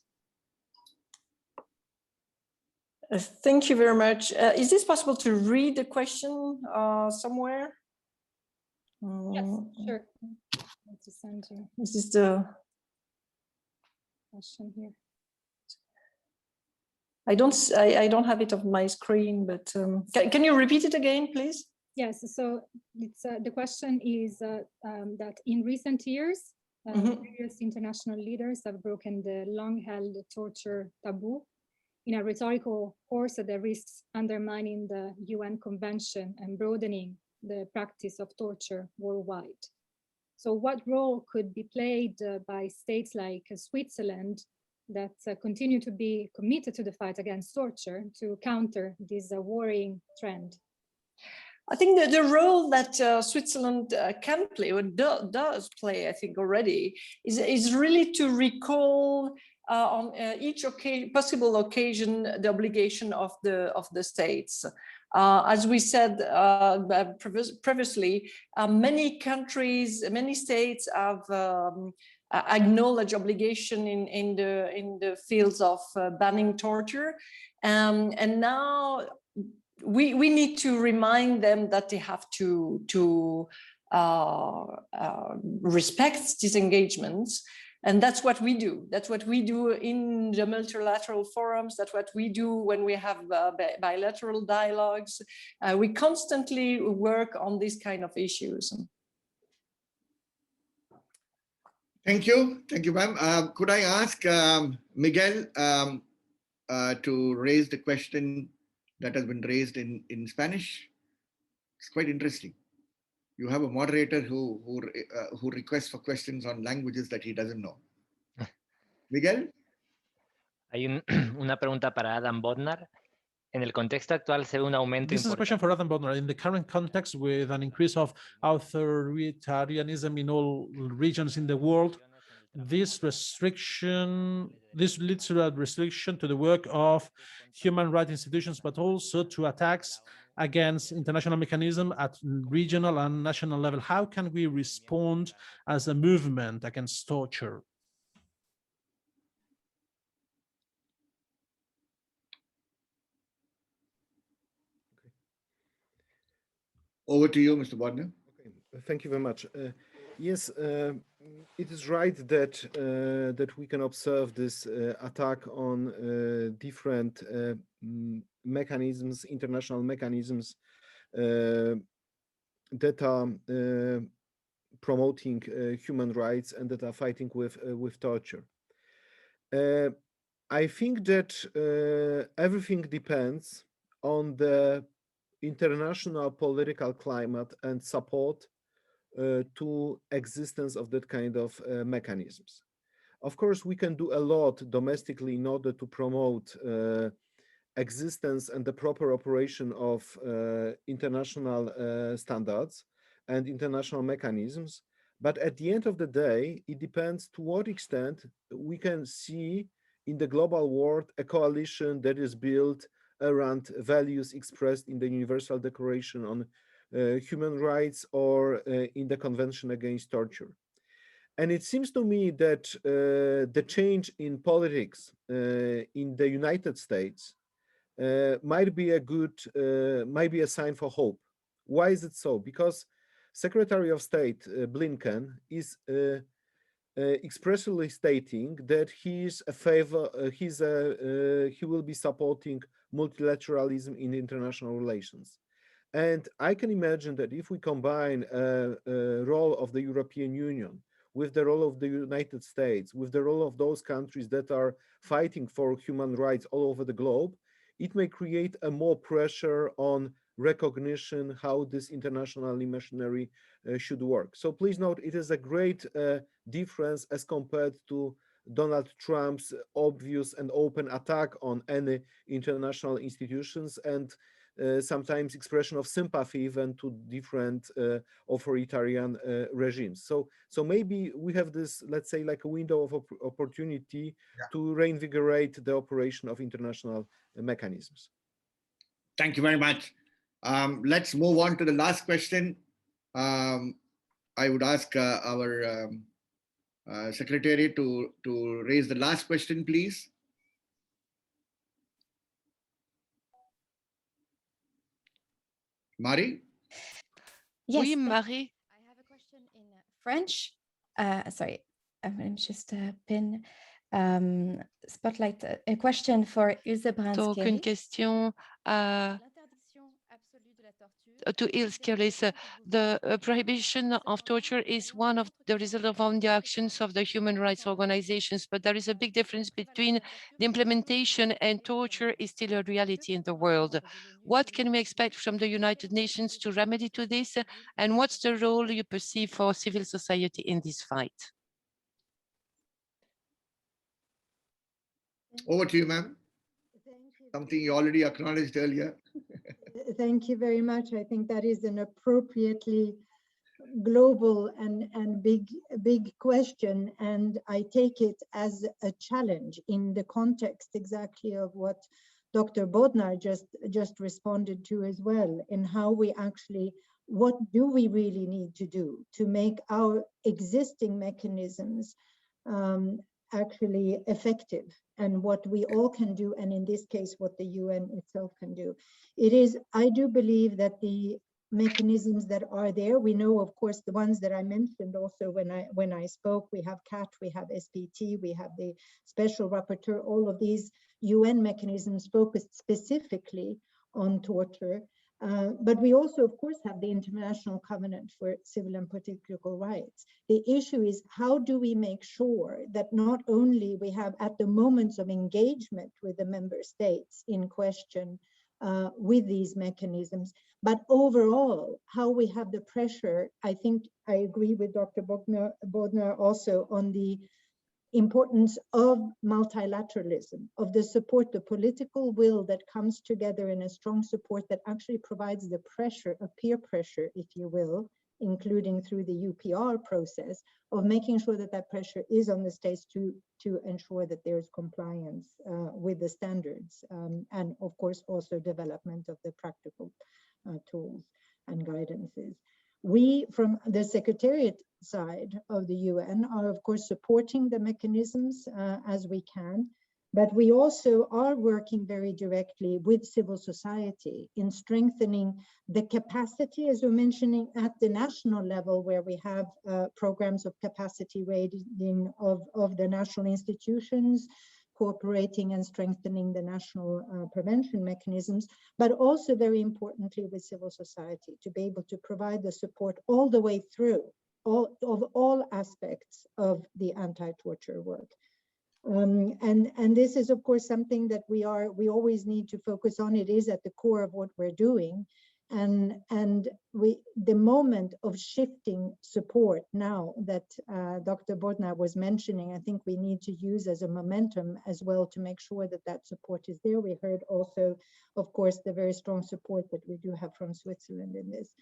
Thank you very much. Is this possible to read the question somewhere? Yes, sure. Let's send you This is the question here. I don't have it on my screen, but can you repeat it again, please? Yes. So it's the question is that in recent years, various international leaders have broken the long-held torture taboo in a rhetorical course that risks undermining the UN Convention and broadening the practice of torture worldwide. So what role could be played by states like Switzerland that continue to be committed to the fight against torture to counter this worrying trend? I think that the role that Switzerland can play, or does play, I think already, is really to recall on each possible occasion the obligation of the states. As we said previously, many countries, many states have acknowledged obligation in the fields of banning torture, and now we need to remind them that they have to respect these engagements. And that's what we do. That's what we do in the multilateral forums. That's what we do when we have bilateral dialogues. We constantly work on these kind of issues. Thank you, ma'am. Could I ask Miguel to raise the question that has been raised in Spanish? It's quite interesting. You have a moderator who requests for questions on languages that he doesn't know. Miguel? Hay una pregunta para Adam Bortner. En el contexto actual se ve un aumento This is a question for Adam Bortner. In the current context, with an increase of authoritarianism in all regions in the world, this leads to a restriction to the work of human rights institutions, but also to attacks against international mechanism at regional and national level. How can we respond as a movement against torture? Over to you, Mr. Bortner. Okay, thank you very much. Yes, it is right that we can observe this attack on different mechanisms, international mechanisms that are promoting human rights and that are fighting with torture. I think that everything depends on the international political climate and support to existence of that kind of mechanisms. Of course, we can do a lot domestically in order to promote existence and the proper operation of international standards and international mechanisms. But at the end of the day, it depends to what extent we can see in the global world a coalition that is built around values expressed in the Universal Declaration on Human Rights or in the Convention Against Torture. And it seems to me that the change in politics in the United States might be a sign for hope. Why is it so? Because Secretary of State Blinken is expressly stating that he will be supporting multilateralism in international relations. And I can imagine that if we combine a role of the European Union with the role of the United States, with the role of those countries that are fighting for human rights all over the globe, it may create a more pressure on recognition, how this international machinery should work. So please note, it is a great difference as compared to Donald Trump's obvious and open attack on any international institutions, and sometimes expression of sympathy even to different authoritarian regimes. So maybe we have this, let's say, like a window of opportunity to reinvigorate the operation of international mechanisms. Thank you very much. Let's move on to the last question. I would ask our secretary to raise the last question, please. Marie? Yes. Oui, Marie. I have a question in French. Sorry, I'm just pin spotlight. A question for Ilse Donc, une Bransky. question to Ilse Keris. The prohibition of torture is one of the result of the actions of the human rights organizations, but there is a big difference between the implementation and torture is still a reality in the world. What can we expect from the United Nations to remedy to this? And what's the role you perceive for civil society in this fight? Over to you, ma'am. Something you already acknowledged earlier. Thank you very much. I think that is an appropriately global and big question, and I take it as a challenge in the context exactly of what Dr. Bortner just responded to as well, in how we actually, what do we really need to do to make our existing mechanisms actually effective, and what we all can do, and in this case, what the UN itself can do. It is, I do believe that the mechanisms that are there, we know, of course, the ones that I mentioned also when I spoke, we have CAT, we have SPT, we have the Special Rapporteur, all of these UN mechanisms focused specifically on torture. But we also, of course, have the International Covenant for Civil and Political Rights. The issue is, how do we make sure that not only we have at the moments of engagement with the member states in question with these mechanisms, but overall, how we have the pressure. I think I agree with Dr. Bortner also on the importance of multilateralism, of the support, the political will that comes together in a strong support that actually provides the pressure, a peer pressure, if you will, including through the UPR process, of making sure that that pressure is on the states to ensure that there's compliance with the standards, and of course also development of the practical tools and guidances. We, from the Secretariat side of the UN, are of course supporting the mechanisms as we can, but we also are working very directly with civil society in strengthening the capacity, as we're mentioning, at the national level, where we have programs of capacity raising of the national institutions, cooperating and strengthening the national prevention mechanisms, but also very importantly with civil society to be able to provide the support all the way through all aspects of the anti-torture work. And this is of course something that we always need to focus on. It is at the core of what we're doing. And the moment of shifting support now that Dr. Bortner was mentioning, I think we need to use as a momentum as well to make sure that that support is there. We heard also, of course, the very strong support that we do have from Switzerland in this.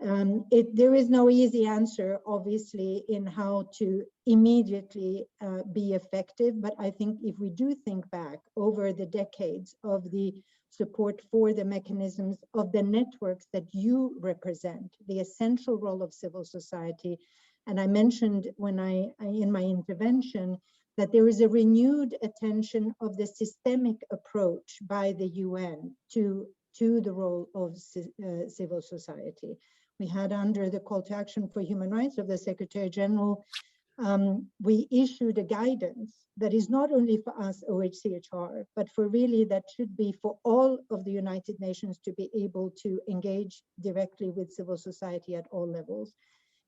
There is no easy answer, obviously, in how to immediately be effective, but I think if we do think back over the decades of the support for the mechanisms of the networks that you represent, the essential role of civil society. And I mentioned when in my intervention that there is a renewed attention of the systemic approach by the UN to the role of civil society. We had, under the call to action for human rights of the Secretary General, we issued a guidance that is not only for us, OHCHR, but for really that should be for all of the United Nations to be able to engage directly with civil society at all levels.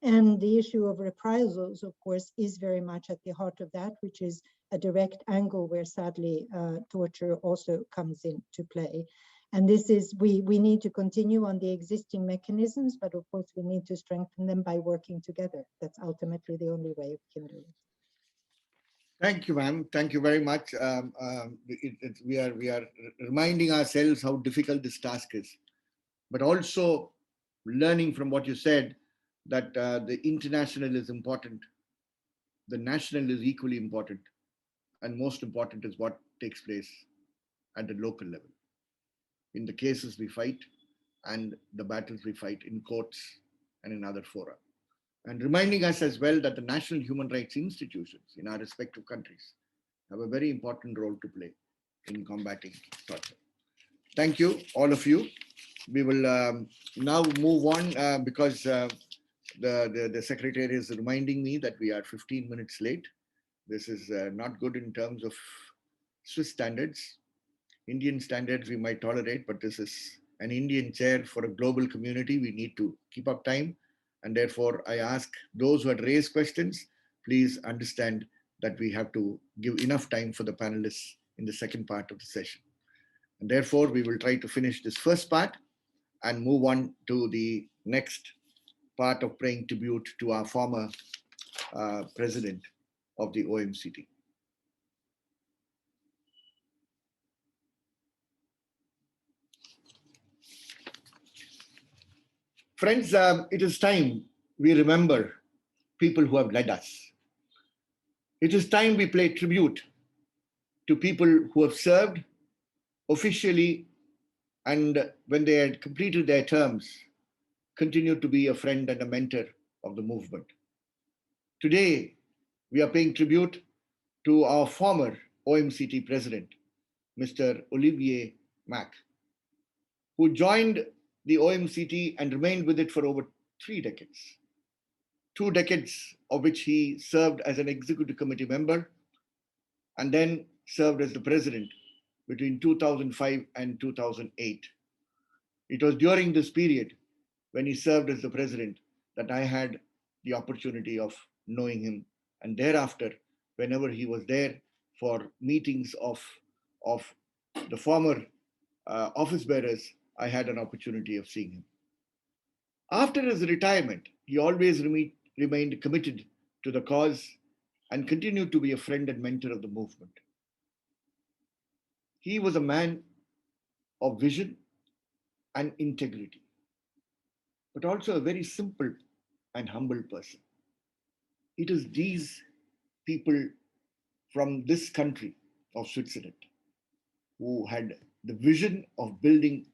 And the issue of reprisals, of course, is very much at the heart of that, which is a direct angle where sadly torture also comes into play. And this is, we need to continue on the existing mechanisms, but of course we need to strengthen them by working together. That's ultimately the only way we can do it. Thank you, ma'am. Thank you very much. We are reminding ourselves how difficult this task is, but also learning from what you said that the international is important, the national is equally important, and most important is what takes place at the local level. In the cases we fight and the battles we fight in courts and in other fora. And reminding us as well that the national human rights institutions in our respective countries have a very important role to play in combating torture. Thank you, all of you. We will now move on because the secretary is reminding me that we are 15 minutes late. This is not good in terms of Swiss standards. Indian standards we might tolerate, but this is an Indian chair for a global community. We need to keep up time. And therefore, I ask those who had raised questions, please understand that we have to give enough time for the panelists in the second part of the session. And therefore, we will try to finish this first part and move on to the next part of paying tribute to our former president of the OMCT. Friends, it is time we remember people who have led us. It is time we pay tribute to people who have served officially and when they had completed their terms, continued to be a friend and a mentor of the movement. Today, we are paying tribute to our former OMCT president, Mr. Olivier Mac, who joined the OMCT and remained with it for over 3 decades. 2 decades of which he served as an executive committee member and then served as the president between 2005 and 2008. It was during this period when he served as the president that I had the opportunity of knowing him. And thereafter, whenever he was there for meetings of the former office bearers, I had an opportunity of seeing him. After his retirement, he always remained committed to the cause and continued to be a friend and mentor of the movement. He was a man of vision and integrity, but also a very simple and humble person. It is these people from this country of Switzerland who had the vision of building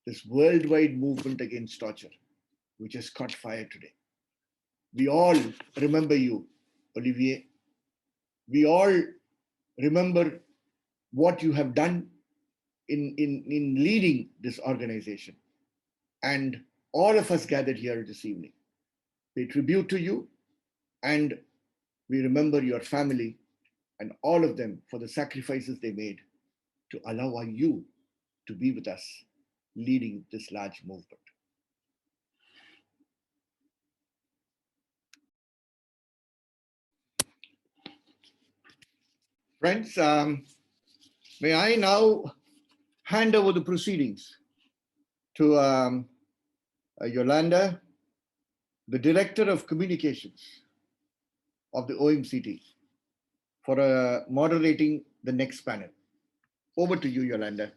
this worldwide movement against torture, which has caught fire today. We all remember you, Olivier. We all remember what you have done in leading this organization. And all of us gathered here this evening pay tribute to you, and we remember your family and all of them for the sacrifices they made to allow you to be with us leading this large movement. Friends, may I now hand over the proceedings to Yolanda, the Director of Communications of the OMCT, for moderating the next panel. Over to you, Yolanda.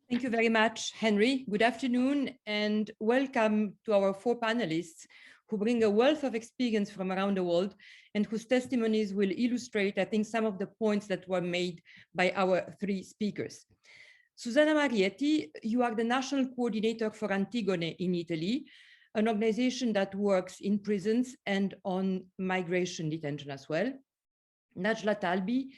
Thank you very much, Henry. Good afternoon and welcome to our 4 panelists who bring a wealth of experience from around the world and whose testimonies will illustrate, I think, some of the points that were made by our 3 speakers. Susanna Marietti, you are the National Coordinator for Antigone in Italy, an organization that works in prisons and on migration detention as well. Najla Talbi,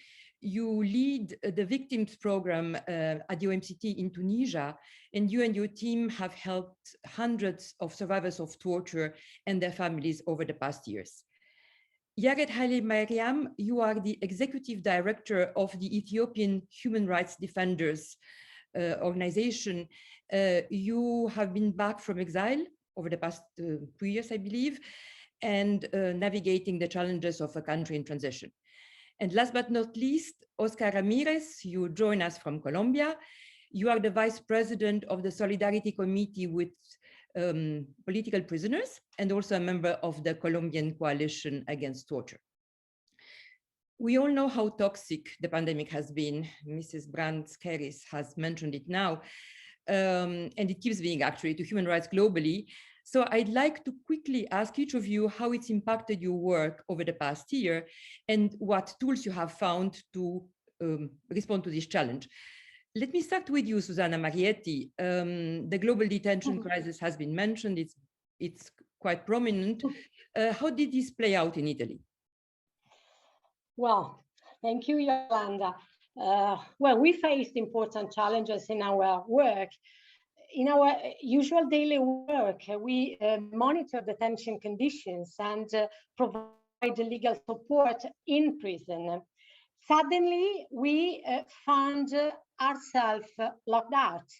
you lead the victims program at the OMCT in Tunisia, and you and your team have helped hundreds of survivors of torture and their families over the past years. Yared Haile Mariam, you are the executive director of the Ethiopian Human Rights Defenders organization. You have been back from exile over the past 2 years, I believe, and navigating the challenges of a country in transition. And last but not least, Oscar Ramirez, you join us from Colombia. You are the vice president of the Solidarity Committee with political prisoners and also a member of the Colombian Coalition Against Torture. We all know how toxic the pandemic has been. Mrs. Brandt-Keris has mentioned it now, and it keeps being actually to human rights globally. So I'd like to quickly ask each of you how it's impacted your work over the past year and what tools you have found to respond to this challenge. Let me start with you, Susanna Marietti. The global detention crisis has been mentioned. It's quite prominent. How did this play out in Italy? Well, thank you, Yolanda. Well, we faced important challenges in our work. In our usual daily work, we monitor detention conditions and provide legal support in prison. Suddenly, we found ourselves locked out.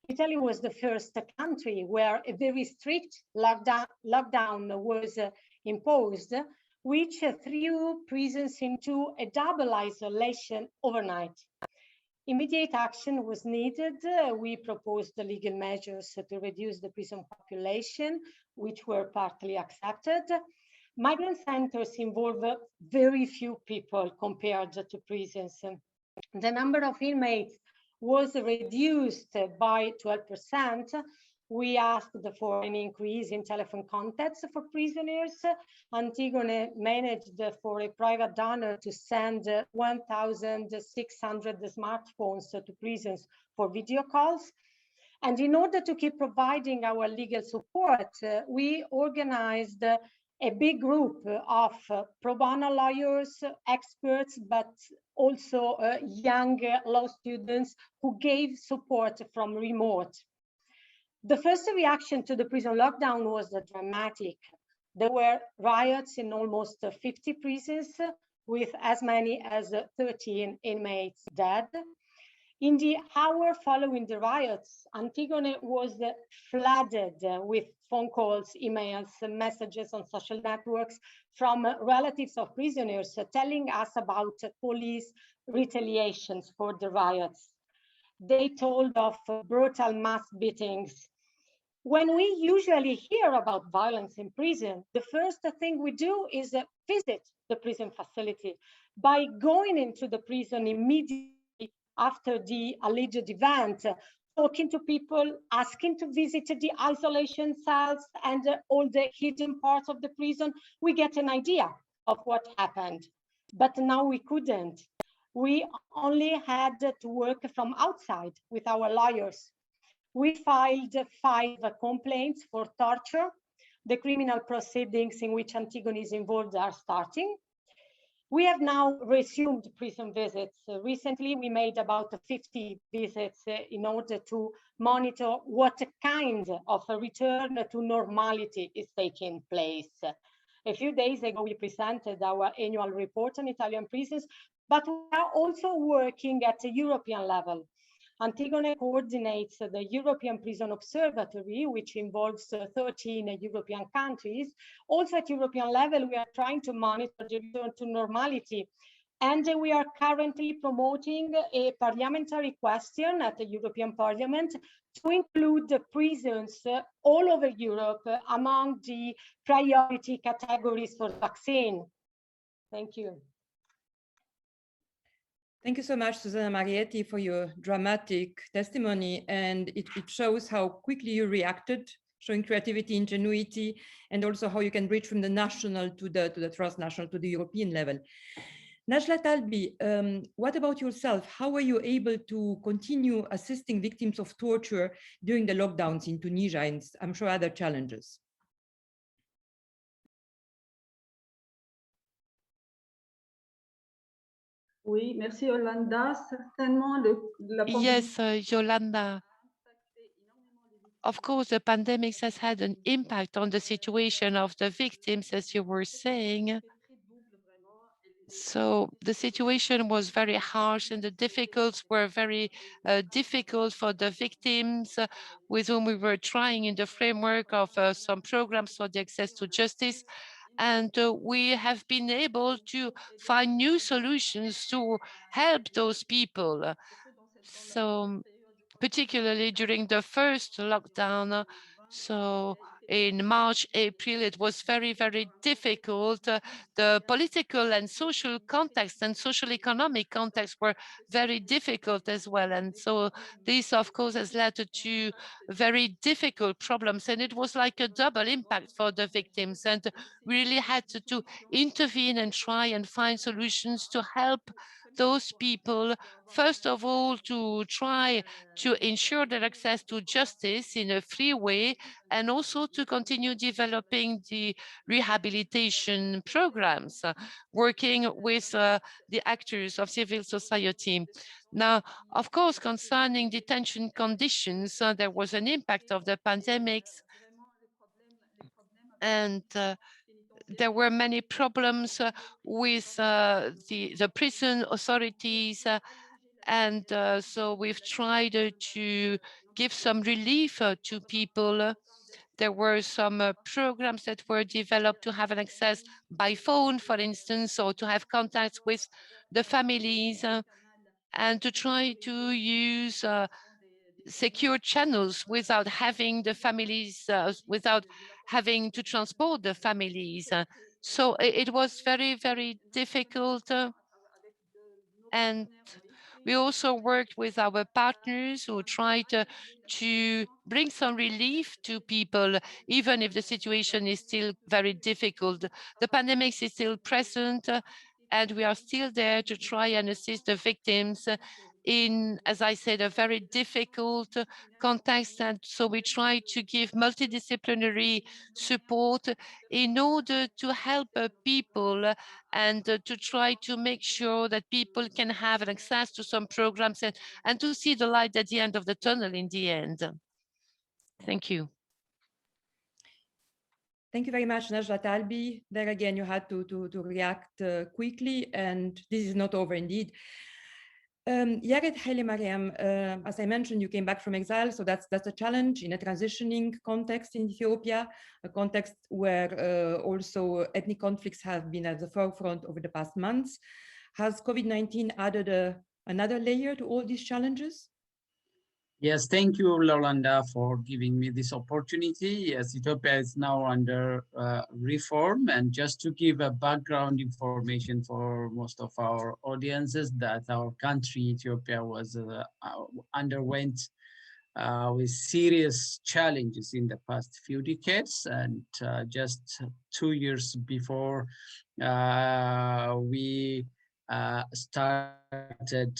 Italy was the first country where a very strict lockdown was imposed, which threw prisons into a double isolation overnight. Immediate action was needed. We proposed the legal measures to reduce the prison population, which were partly accepted. Migrant centers involve very few people compared to prisons. The number of inmates was reduced by 12%. We asked for an increase in telephone contacts for prisoners. Antigone managed for a private donor to send 1,600 smartphones to prisons for video calls. And in order to keep providing our legal support, we organized a big group of pro bono lawyers, experts, but also young law students who gave support from remote. The first reaction to the prison lockdown was dramatic. There were riots in almost 50 prisons, with as many as 13 inmates dead. In the hour following the riots, Antigone was flooded with phone calls, emails, messages on social networks from relatives of prisoners telling us about police retaliations for the riots. They told of brutal mass beatings. When we usually hear about violence in prison, the first thing we do is visit the prison facility. By going into the prison immediately after the alleged event, talking to people, asking to visit the isolation cells and all the hidden parts of the prison, we get an idea of what happened. But now we couldn't. We only had to work from outside with our lawyers. We filed 5 complaints for torture. The criminal proceedings in which Antigone is involved are starting. We have now resumed prison visits. Recently, we made about 50 visits in order to monitor what kind of a return to normality is taking place. A few days ago, we presented our annual report on Italian prisons, but we are also working at a European level. Antigone coordinates the European Prison Observatory, which involves 13 European countries. Also at European level, we are trying to monitor the return to normality. And we are currently promoting a parliamentary question at the European Parliament to include the prisons all over Europe among the priority categories for vaccine. Thank you. Thank you so much, Susanna Marietti, for your dramatic testimony. And it shows how quickly you reacted, showing creativity, ingenuity, and also how you can reach from the national to the transnational, to the European level. Najla Talbi, what about yourself? How were you able to continue assisting victims of torture during the lockdowns in Tunisia and I'm sure other challenges? Oui, merci Yolanda. Certainement, Yes, Yolanda. Of course, the pandemic has had an impact on the situation of the victims, as you were saying. So the situation was very harsh and the difficulties were very difficult for the victims with whom we were trying in the framework of some programs for the access to justice. And we have been able to find new solutions to help those people. So particularly during the first lockdown. So in March, April, it was very, very difficult. The political and social context and social economic context were very difficult as well. And so this, of course, has led to very difficult problems. And it was like a double impact for the victims. And we really had to intervene and try and find solutions to help those people, first of all, to try to ensure their access to justice in a free way, and also to continue developing the rehabilitation programs, working with the actors of civil society. Now, of course, concerning detention conditions, there was an impact of the pandemics, and there were many problems with the prison authorities, and so we've tried to give some relief to people. There were some programs that were developed to have an access by phone, for instance, or to have contacts with the families, and to try to use secure channels without having the families, without having to transport the families. So it was very, very difficult. And we also worked with our partners who tried to bring some relief to people, even if the situation is still very difficult. The pandemic is still present, and we are still there to try and assist the victims in, as I said, a very difficult context. And so we try to give multidisciplinary support in order to help people and to try to make sure that people can have an access to some programs and to see the light at the end of the tunnel in the end. Thank you. Thank you very much, Najla Talbi. There again, you had to react quickly, and this is not over indeed. Yared Haile Mariam, as I mentioned, you came back from exile, so that's a challenge in a transitioning context in Ethiopia, a context where also ethnic conflicts have been at the forefront over the past months. Has COVID-19 added another layer to all these challenges? Yes, thank you, Lolanda, for giving me this opportunity. Yes, Ethiopia is now under reform, and just to give a background information for most of our audiences, that our country, Ethiopia, was underwent with serious challenges in the past few decades, and just 2 years before we started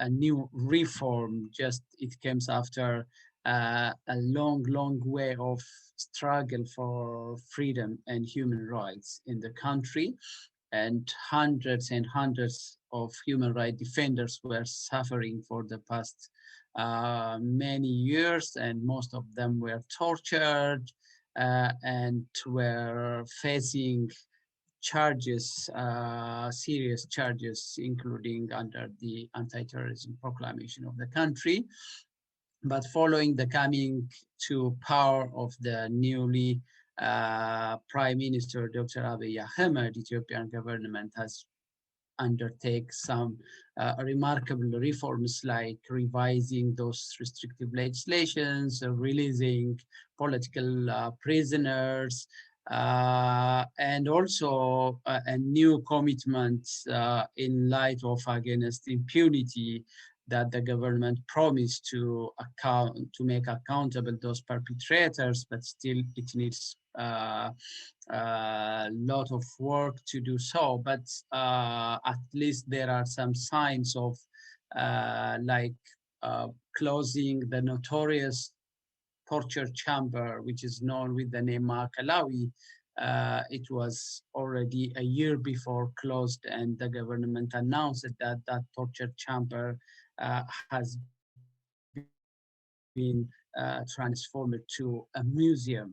a new reform. Just it comes after a long way of struggle for freedom and human rights in the country, and hundreds and hundreds of human rights defenders were suffering for the past many years, and most of them were tortured and were facing charges, serious charges, including under the anti-terrorism proclamation of the country. But following the coming to power of the newly Prime Minister Dr. Abiy Ahmed, Ethiopian government has undertake some remarkable reforms, like revising those restrictive legislations, releasing political prisoners, and also a new commitment in light of against impunity, that the government promised to make accountable those perpetrators, but still it needs a lot of work to do so. But at least there are some signs of closing the notorious torture chamber, which is known with the name Maakalawi. It was already a year before closed, and the government announced that that torture chamber has been transformed to a museum.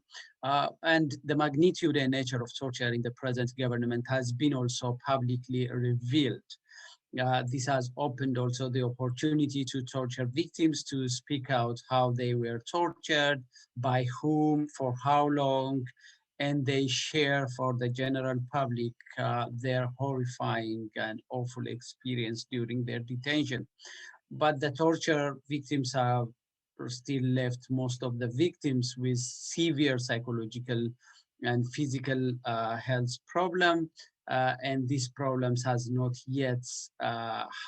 And the magnitude and nature of torture in the present government has been also publicly revealed. This has opened also the opportunity to torture victims to speak out how they were tortured, by whom, for how long, and they share for the general public their horrifying and awful experience during their detention. But the torture victims have still left most of the victims with severe psychological and physical health problem. And these problems has not yet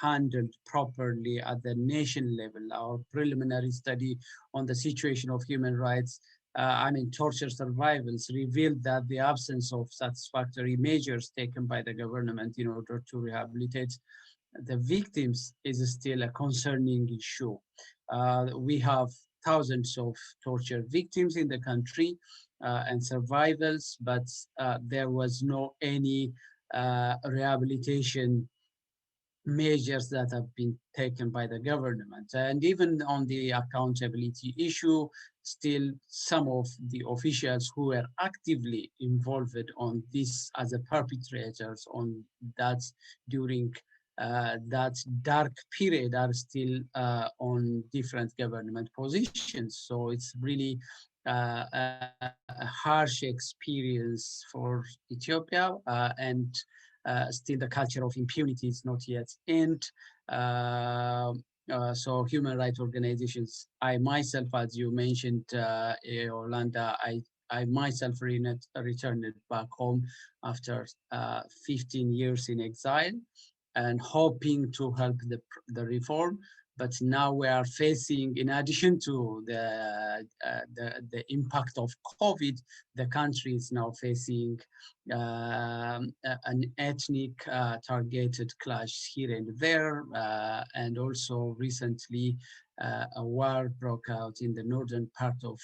handled properly at the nation level. Our preliminary study on the situation of human rights torture survivals revealed that the absence of satisfactory measures taken by the government in order to rehabilitate the victims is still a concerning issue. We have thousands of torture victims in the country and survivals, but there was no any rehabilitation measures that have been taken by the government. And even on the accountability issue, still some of the officials who were actively involved on this as a perpetrators on that during that dark period are still on different government positions. So it's really a harsh experience for Ethiopia, and still the culture of impunity is not yet end. So human rights organizations, I myself, as you mentioned, Yolanda, I myself returned back home after 15 years in exile and hoping to help the reform. But now we are facing, in addition to the impact of COVID, the country is now facing an ethnic targeted clash here and there. And also recently, a war broke out in the northern part of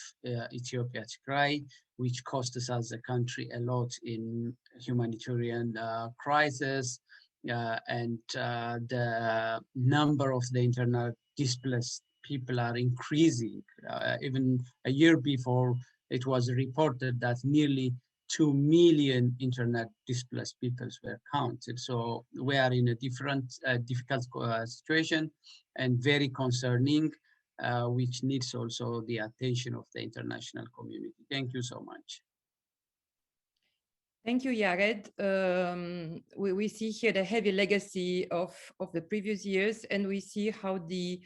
Ethiopia, Tigray, which cost us as a country a lot in humanitarian crisis. And the number of the internal displaced people are increasing. Even a year before, it was reported that nearly 2 million internet displaced people were counted. So we are in a different, difficult situation and very concerning, which needs also the attention of the international community. Thank you so much. Thank you, Yared. We see here the heavy legacy of the previous years, and we see how the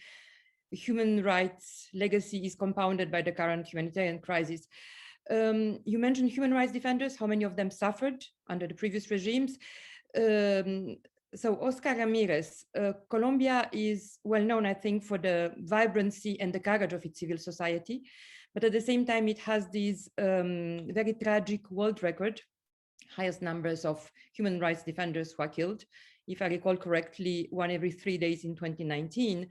human rights legacy is compounded by the current humanitarian crisis. You mentioned human rights defenders, how many of them suffered under the previous regimes. So Oscar Ramirez, Colombia is well known, I think, for the vibrancy and the courage of its civil society, but at the same time, it has this very tragic world record, highest numbers of human rights defenders who are killed. If I recall correctly, 1 every 3 days in 2019.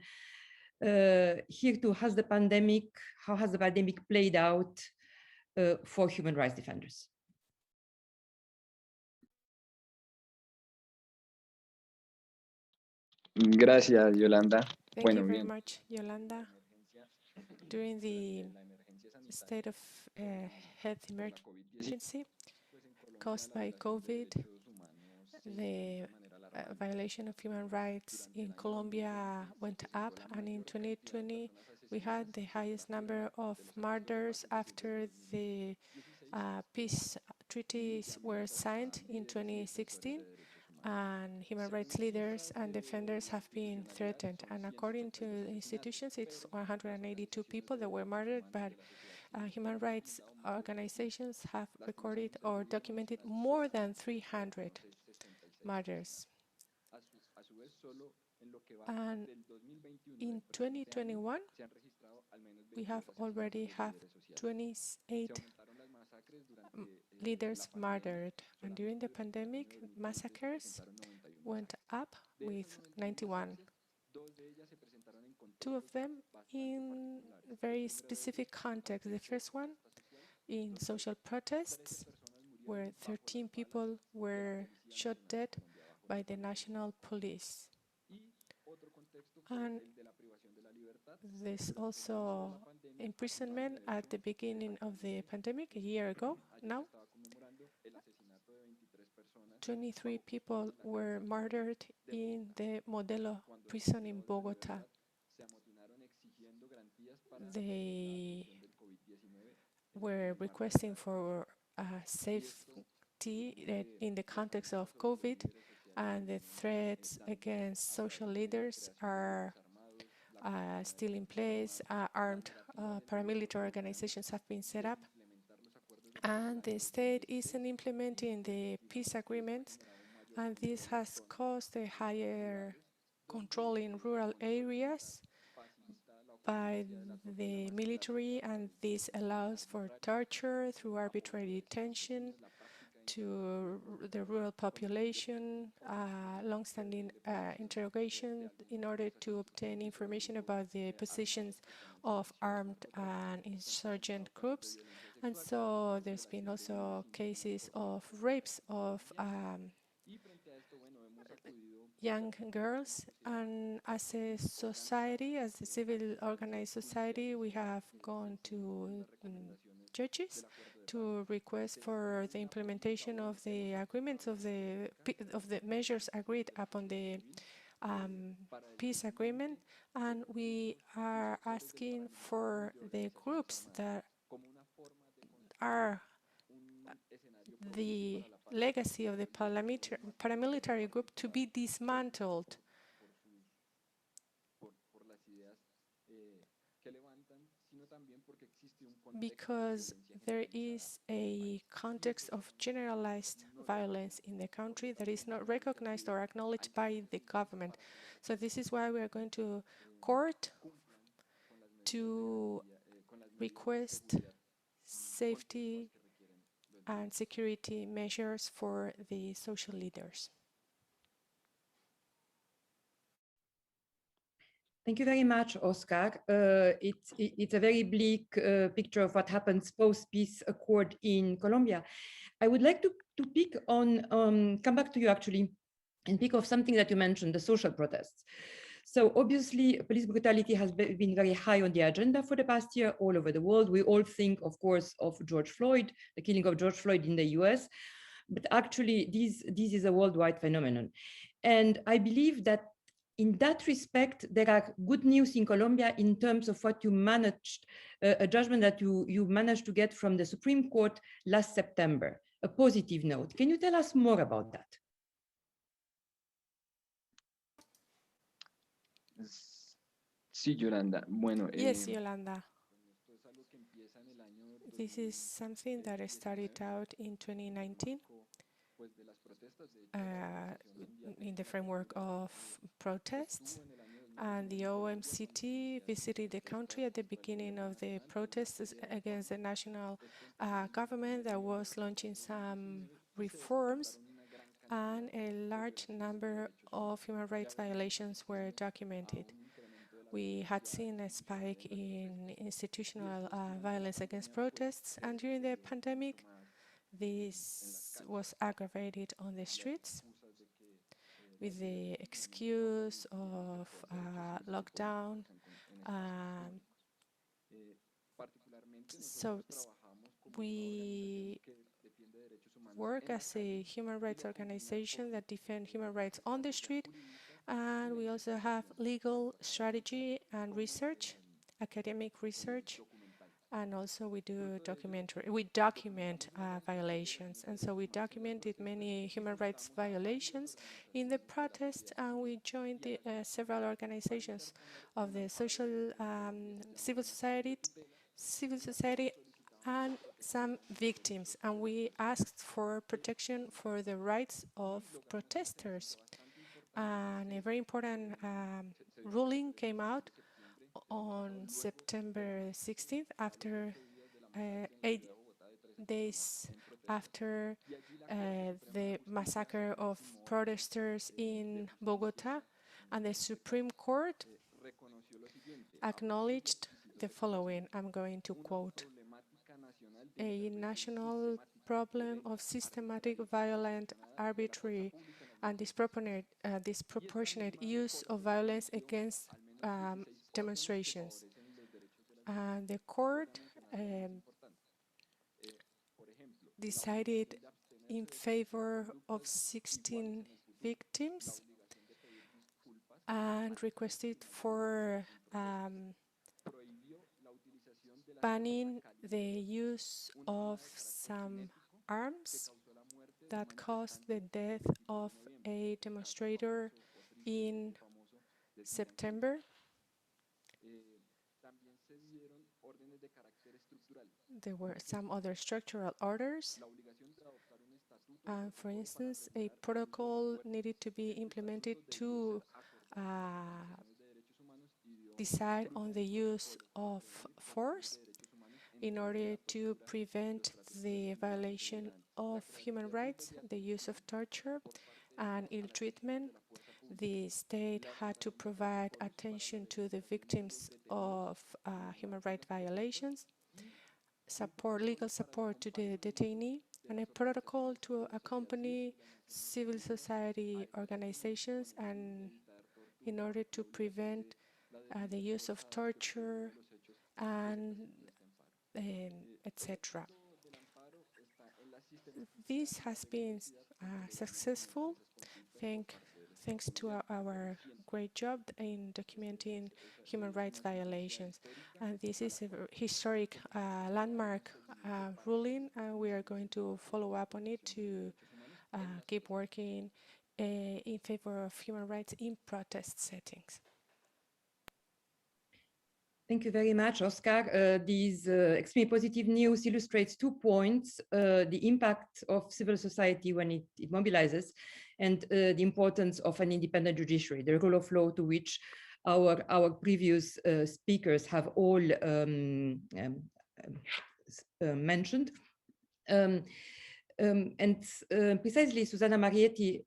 Here too, how has the pandemic played out for human rights defenders? Gracias, Yolanda. Thank you very much, Yolanda. During the state of health emergency caused by COVID, the violation of human rights in Colombia went up, and in 2020 we had the highest number of murders after the peace treaties were signed in 2016, and human rights leaders and defenders have been threatened. And according to the institutions, it's 182 people that were murdered, but human rights organizations have recorded or documented more than 300 murders. And in 2021, we have already 28 leaders murdered. And during the pandemic, massacres went up with 91. 2 of them in very specific context. The first one in social protests, where 13 people were shot dead by the national police. And there's also imprisonment at the beginning of the pandemic, a year ago now. 23 people were murdered in the Modelo prison in Bogota. They were requesting for safety in the context of COVID, and the threats against social leaders are still in place. Armed paramilitary organizations have been set up, and the state isn't implementing the peace agreements, and this has caused a higher control in rural areas by the military, and this allows for torture through arbitrary detention to the rural population, long-standing interrogation in order to obtain information about the positions of armed and insurgent groups. And so there's been also cases of rapes of young girls, and as a society, as a civil organized society, we have gone to judges to request for the implementation of the agreements of the measures agreed upon the peace agreement, and we are asking for the groups that are the legacy of the paramilitary group to be dismantled because there is a context of generalized violence in the country that is not recognized or acknowledged by the government. So this is why we are going to court to request safety and security measures for the social leaders. Thank you very much, Oscar. It's a very bleak picture of what happens post-peace accord in Colombia. I would like to pick on, come back to you actually, and pick of something that you mentioned, the social protests. So obviously, police brutality has been very high on the agenda for the past year all over the world. We all think, of course, of George Floyd, the killing of George Floyd in the US, but actually this is a worldwide phenomenon. And I believe that in that respect, there are good news in Colombia in terms of what you managed, a judgment that you managed to get from the Supreme Court last September, a positive note. Can you tell us more about that? Sí, Yolanda. Bueno, Yes, Yolanda. This is something that started out in 2019 in the framework of protests. And the OMCT visited the country at the beginning of the protests against the national government that was launching some reforms, and a large number of human rights violations were documented. We had seen a spike in institutional violence against protests, and during the pandemic, this was aggravated on the streets with the excuse of lockdown. So we work as a human rights organization that defend human rights on the street, and we also have legal strategy and research, academic research, and also we document violations. And so we documented many human rights violations in the protest, and we joined the, several organizations of the civil society and some victims, and we asked for protection for the rights of protesters. And a very important ruling came out on September 16th, after 8 days after the massacre of protesters in Bogota, and the Supreme Court acknowledged the following, I'm going to quote: "A national problem of systematic, violent, arbitrary, and disproportionate use of violence against demonstrations." And the court decided in favor of 16 victims and requested for banning the use of some arms that caused the death of a demonstrator in September. there were some other structural orders. For instance, a protocol needed to be implemented to decide on the use of force in order to prevent the violation of human rights, the use of torture and ill treatment. The state had to provide attention to the victims of human rights violations, legal support to the detainee, and a protocol to accompany civil society organizations and in order to prevent the use of torture and etc. This has been successful thanks to our great job in documenting human rights violations. And this is a historic landmark ruling, and we are going to follow up on it to keep working in favor of human rights in protest settings. Thank you very much, Oscar. These extremely positive news illustrates 2 points: the impact of civil society when it mobilizes, and the importance of an independent judiciary, the rule of law to which our previous speakers have all mentioned. Precisely, Susanna Marietti,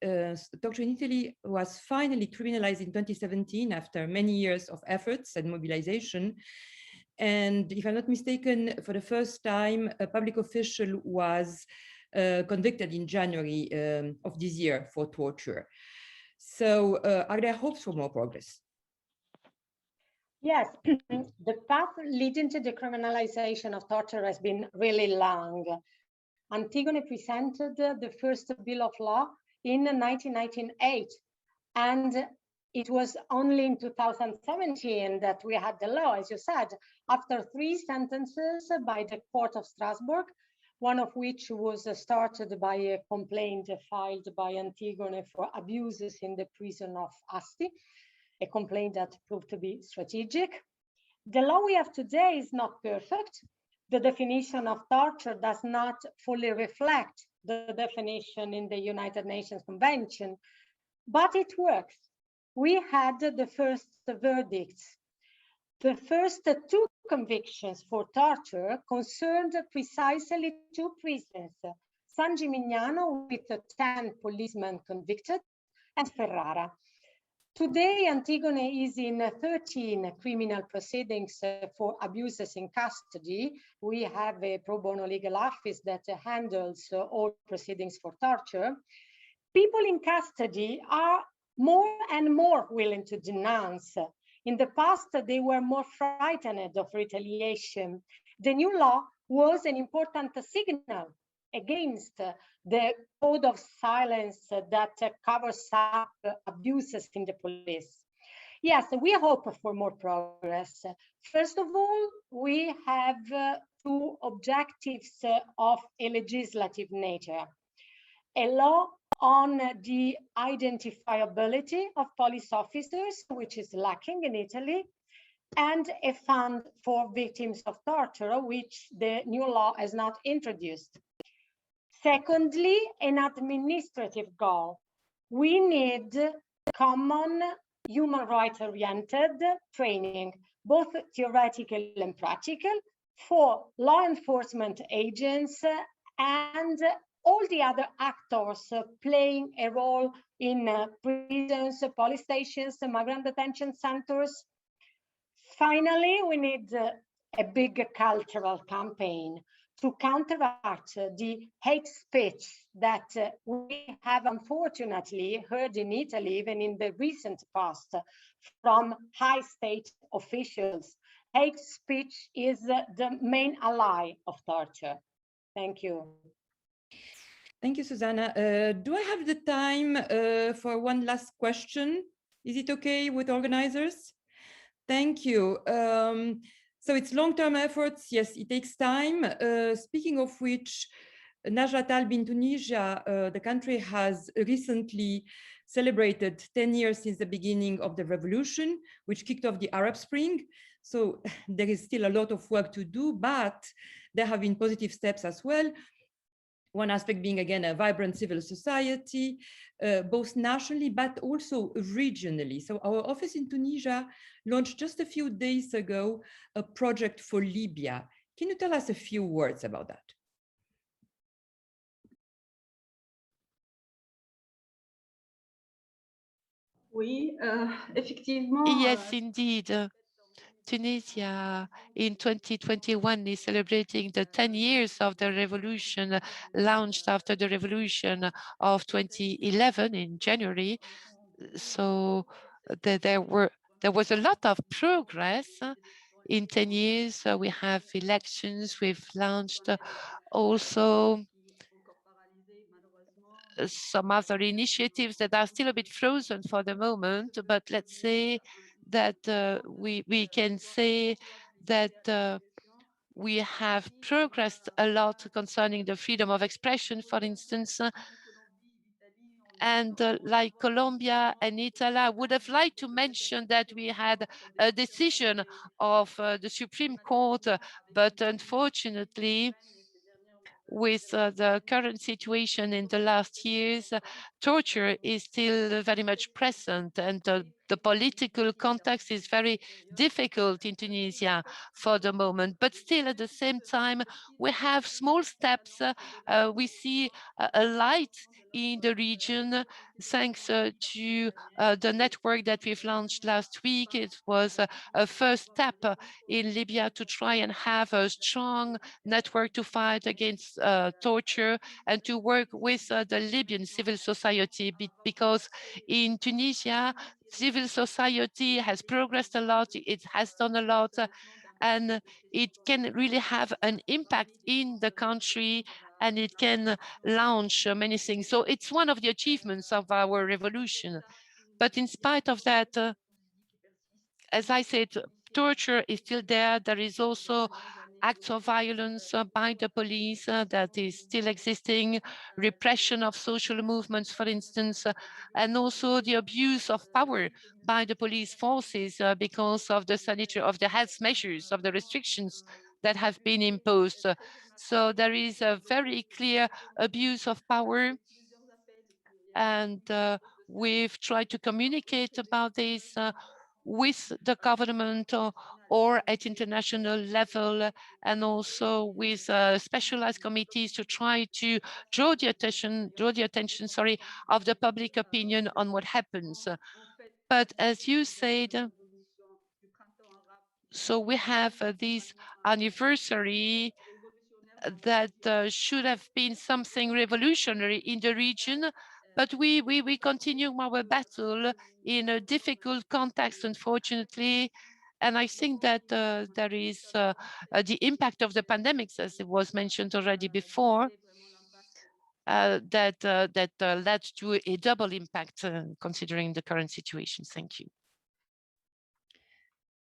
torture in Italy was finally criminalized in 2017 after many years of efforts and mobilization. And if I'm not mistaken, for the first time, a public official was convicted in January of this year for torture. So are there hopes for more progress? Yes, the path leading to the criminalization of torture has been really long. Antigone presented the first bill of law in 1998, and it was only in 2017 that we had the law, as you said, after 3 sentences by the Court of Strasbourg, one of which was started by a complaint filed by Antigone for abuses in the prison of Asti, a complaint that proved to be strategic. The law we have today is not perfect. The definition of torture does not fully reflect the definition in the United Nations Convention, but it works. We had the first verdicts. The first 2 convictions for torture concerned precisely 2 prisons, San Gimignano with 10 policemen convicted, and Ferrara. Today, Antigone is in 13 criminal proceedings for abuses in custody. We have a pro bono legal office that handles all proceedings for torture. People in custody are more and more willing to denounce. In the past, they were more frightened of retaliation. The new law was an important signal against the code of silence that covers up abuses in the police. Yes, we hope for more progress. First of all, we have 2 objectives of a legislative nature: a law on the identifiability of police officers, which is lacking in Italy, and a fund for victims of torture, which the new law has not introduced. Secondly, an administrative goal. We need common human rights-oriented training, both theoretical and practical, for law enforcement agents and all the other actors playing a role in prisons, police stations, migrant detention centers. Finally, we need a big cultural campaign to counteract the hate speech that we have unfortunately heard in Italy, even in the recent past, from high state officials. Hate speech is the main ally of torture. Thank you. Thank you, Susanna. Do I have the time for one last question? Is it okay with organizers? Thank you. So it's long-term efforts. Yes, it takes time. Speaking of which, Najat Talbi in Tunisia, the country has recently celebrated 10 years since the beginning of the revolution, which kicked off the Arab Spring. So there is still a lot of work to do, but there have been positive steps as well. One aspect being, again, a vibrant civil society, both nationally, but also regionally. So our office in Tunisia launched just a few days ago a project for Libya. Can you tell us a few words about that? Oui, effectivement. Yes, indeed. Tunisia in 2021 is celebrating the 10 years of the revolution launched after the revolution of 2011 in January. So there was a lot of progress in 10 years. We have elections, we've launched also some other initiatives that are still a bit frozen for the moment, but let's say that we can say that we have progressed a lot concerning the freedom of expression, for instance, and like Colombia and Italy, I would have liked to mention that we had a decision of the Supreme Court, but unfortunately, with the current situation in the last years, torture is still very much present, and the political context is very difficult in Tunisia for the moment. But still, at the same time, we have small steps. We see a light in the region thanks to the network that we've launched last week. It was a first step in Libya to try and have a strong network to fight against torture and to work with the Libyan civil society, because in Tunisia, civil society has progressed a lot, it has done a lot, and it can really have an impact in the country, and it can launch many things. So it's one of the achievements of our revolution. But in spite of that, as I said, torture is still there. There is also acts of violence by the police that is still existing, repression of social movements, for instance, and also the abuse of power by the police forces because of the health measures, of the restrictions that have been imposed. So there is a very clear abuse of power, and we've tried to communicate about this with the government or at international level, and also with specialized committees to try to draw the attention of the public opinion on what happens. But as you said, so we have this anniversary that should have been something revolutionary in the region, but we continue our battle in a difficult context, unfortunately. And I think that there is the impact of the pandemics, as it was mentioned already before, that led to a double impact considering the current situation. Thank you.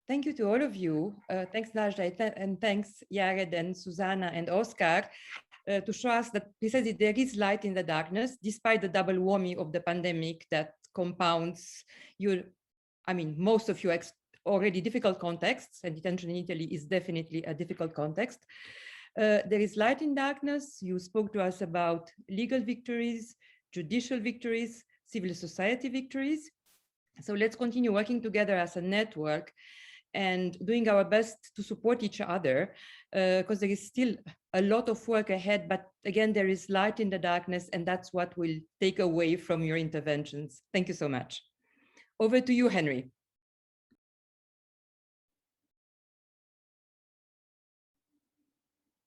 Thank you to all of you. Thanks, Najda, and thanks, Jared and Susanna and Oscar, to show us that precisely there is light in the darkness, despite the double whammy of the pandemic that compounds most of your already difficult contexts, and detention in Italy is definitely a difficult context. There is light in darkness. You spoke to us about legal victories, judicial victories, civil society victories. So let's continue working together as a network and doing our best to support each other, because there is still a lot of work ahead, but again, there is light in the darkness, and that's what we'll take away from your interventions. Thank you so much. Over to you, Henry.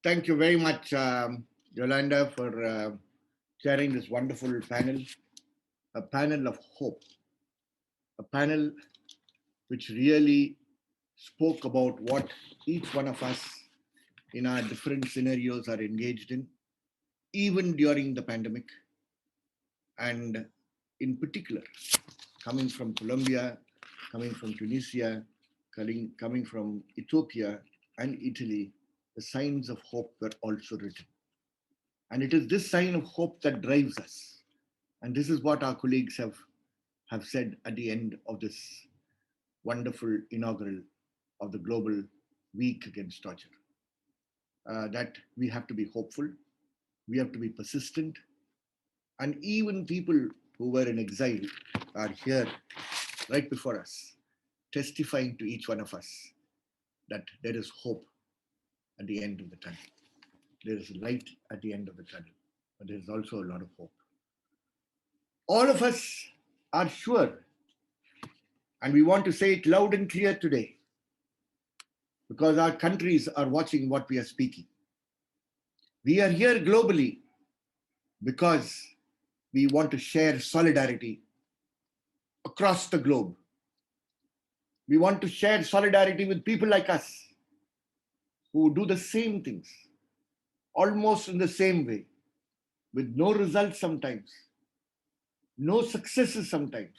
Thank you very much, Yolanda, for chairing this wonderful panel, a panel of hope, a panel which really spoke about what each one of us in our different scenarios are engaged in, even during the pandemic. And in particular, coming from Colombia, coming from Tunisia, coming from Ethiopia and Italy, the signs of hope were also written. And it is this sign of hope that drives us. And this is what our colleagues have said at the end of this wonderful inaugural of the Global Week Against Torture. that we have to be hopeful, we have to be persistent, and even people who were in exile are here right before us, testifying to each one of us that there is hope at the end of the tunnel. There is light at the end of the tunnel, but there is also a lot of hope. All of us are sure, and we want to say it loud and clear today, because our countries are watching what we are speaking. We are here globally because we want to share solidarity across the globe. We want to share solidarity with people like us who do the same things, almost in the same way, with no results sometimes, no successes sometimes,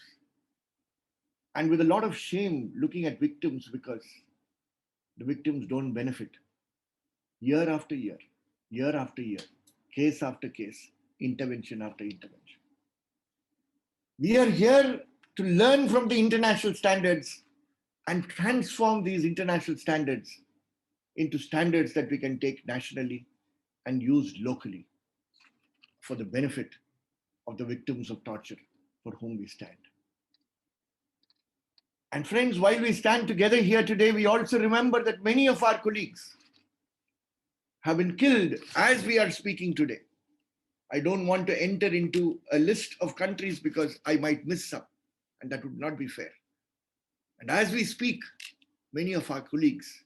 and with a lot of shame looking at victims because the victims don't benefit. Year after year, year after year, case after case, intervention after intervention. We are here to learn from the international standards and transform these international standards into standards that we can take nationally and use locally for the benefit of the victims of torture for whom we stand. And friends, while we stand together here today, we also remember that many of our colleagues have been killed as we are speaking today. I don't want to enter into a list of countries because I might miss some, and that would not be fair. And as we speak, many of our colleagues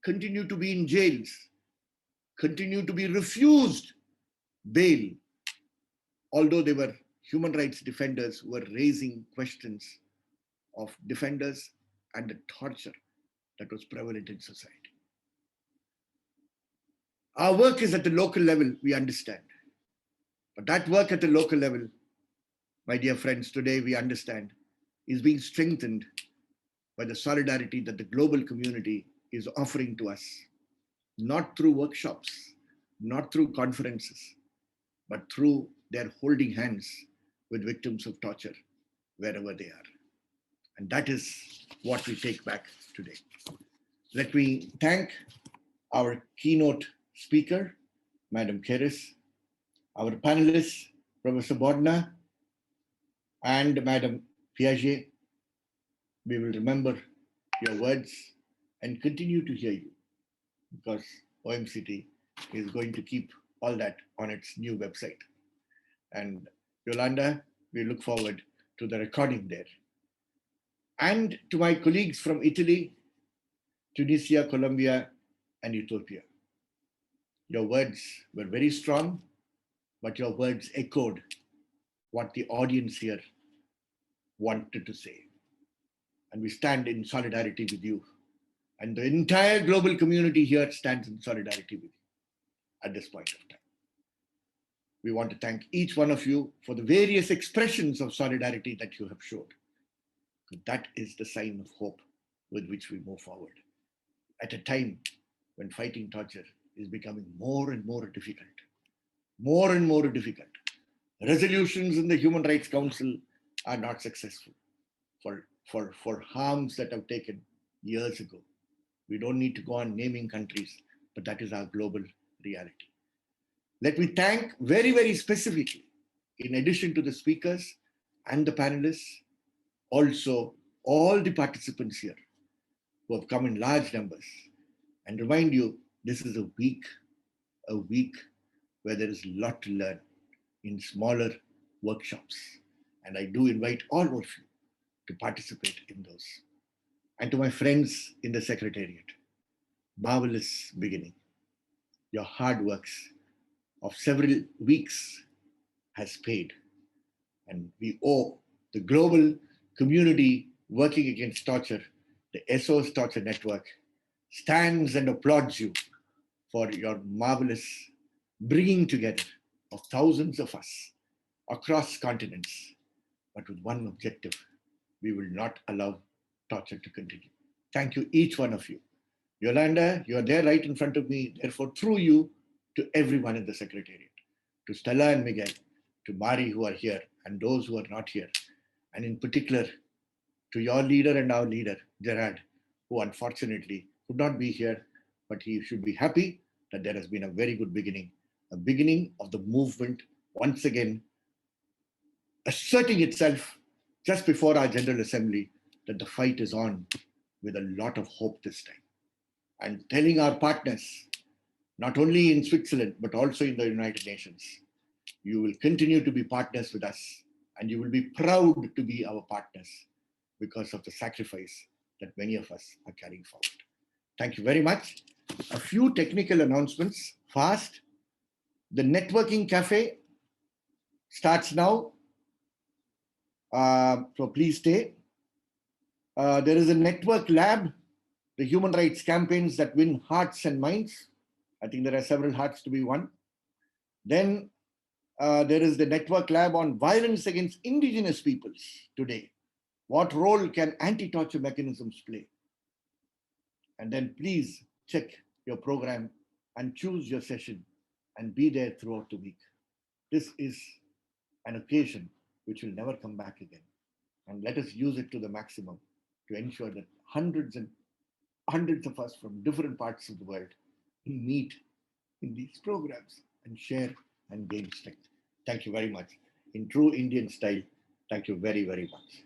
continue to be in jails, continue to be refused bail, although they were human rights defenders who were raising questions of defenders and the torture that was prevalent in society. Our work is at the local level, we understand. But that work at the local level, my dear friends, today we understand, is being strengthened by the solidarity that the global community is offering to us, not through workshops, not through conferences, but through their holding hands with victims of torture wherever they are. And that is what we take back today. Let me thank our keynote speaker, Madam Keris, our panelists, Professor Bortner and Madam Piaget. We will remember your words and continue to hear you, because OMCT is going to keep all that on its new website. And Yolanda, we look forward to the recording there. And to my colleagues from Italy, Tunisia, Colombia, and Ethiopia. Your words were very strong, but your words echoed what the audience here wanted to say. And we stand in solidarity with you. And the entire global community here stands in solidarity with you at this point of time. We want to thank each one of you for the various expressions of solidarity that you have showed. That is the sign of hope with which we move forward. At a time when fighting torture is becoming more and more difficult, more and more difficult. Resolutions in the Human Rights Council are not successful for harms that have taken years ago. We don't need to go on naming countries, but that is our global reality. Let me thank very, very specifically, in addition to the speakers and the panelists, also all the participants here who have come in large numbers, and remind you, this is a week where there is a lot to learn in smaller workshops. And I do invite all of you to participate in those. And to my friends in the Secretariat, marvelous beginning. Your hard works of several weeks has paid. And we owe the global community working against torture, the SOS Torture Network, stands and applauds you for your marvelous bringing together of thousands of us across continents, but with one objective: we will not allow torture to continue. Thank you, each one of you. Yolanda, you are there right in front of me, therefore through you to everyone in the Secretariat, to Stella and Miguel, to Mari who are here, and those who are not here, and in particular to your leader and our leader, Gerard, who unfortunately could not be here, but he should be happy that there has been a very good beginning, a beginning of the movement once again asserting itself just before our General Assembly that the fight is on with a lot of hope this time. And telling our partners, not only in Switzerland, but also in the United Nations, you will continue to be partners with us and you will be proud to be our partners because of the sacrifice that many of us are carrying forward. Thank you very much. A few technical announcements fast. The networking cafe starts now. So please stay. There is a network lab, the human rights campaigns that win hearts and minds. I think there are several hearts to be won. Then there is the network lab on violence against indigenous peoples today. What role can anti-torture mechanisms play? And then please check your program and choose your session and be there throughout the week. This is an occasion which will never come back again. And let us use it to the maximum to ensure that hundreds and hundreds of us from different parts of the world meet in these programs and share and gain strength. Thank you very much. In true Indian style, thank you very, very much.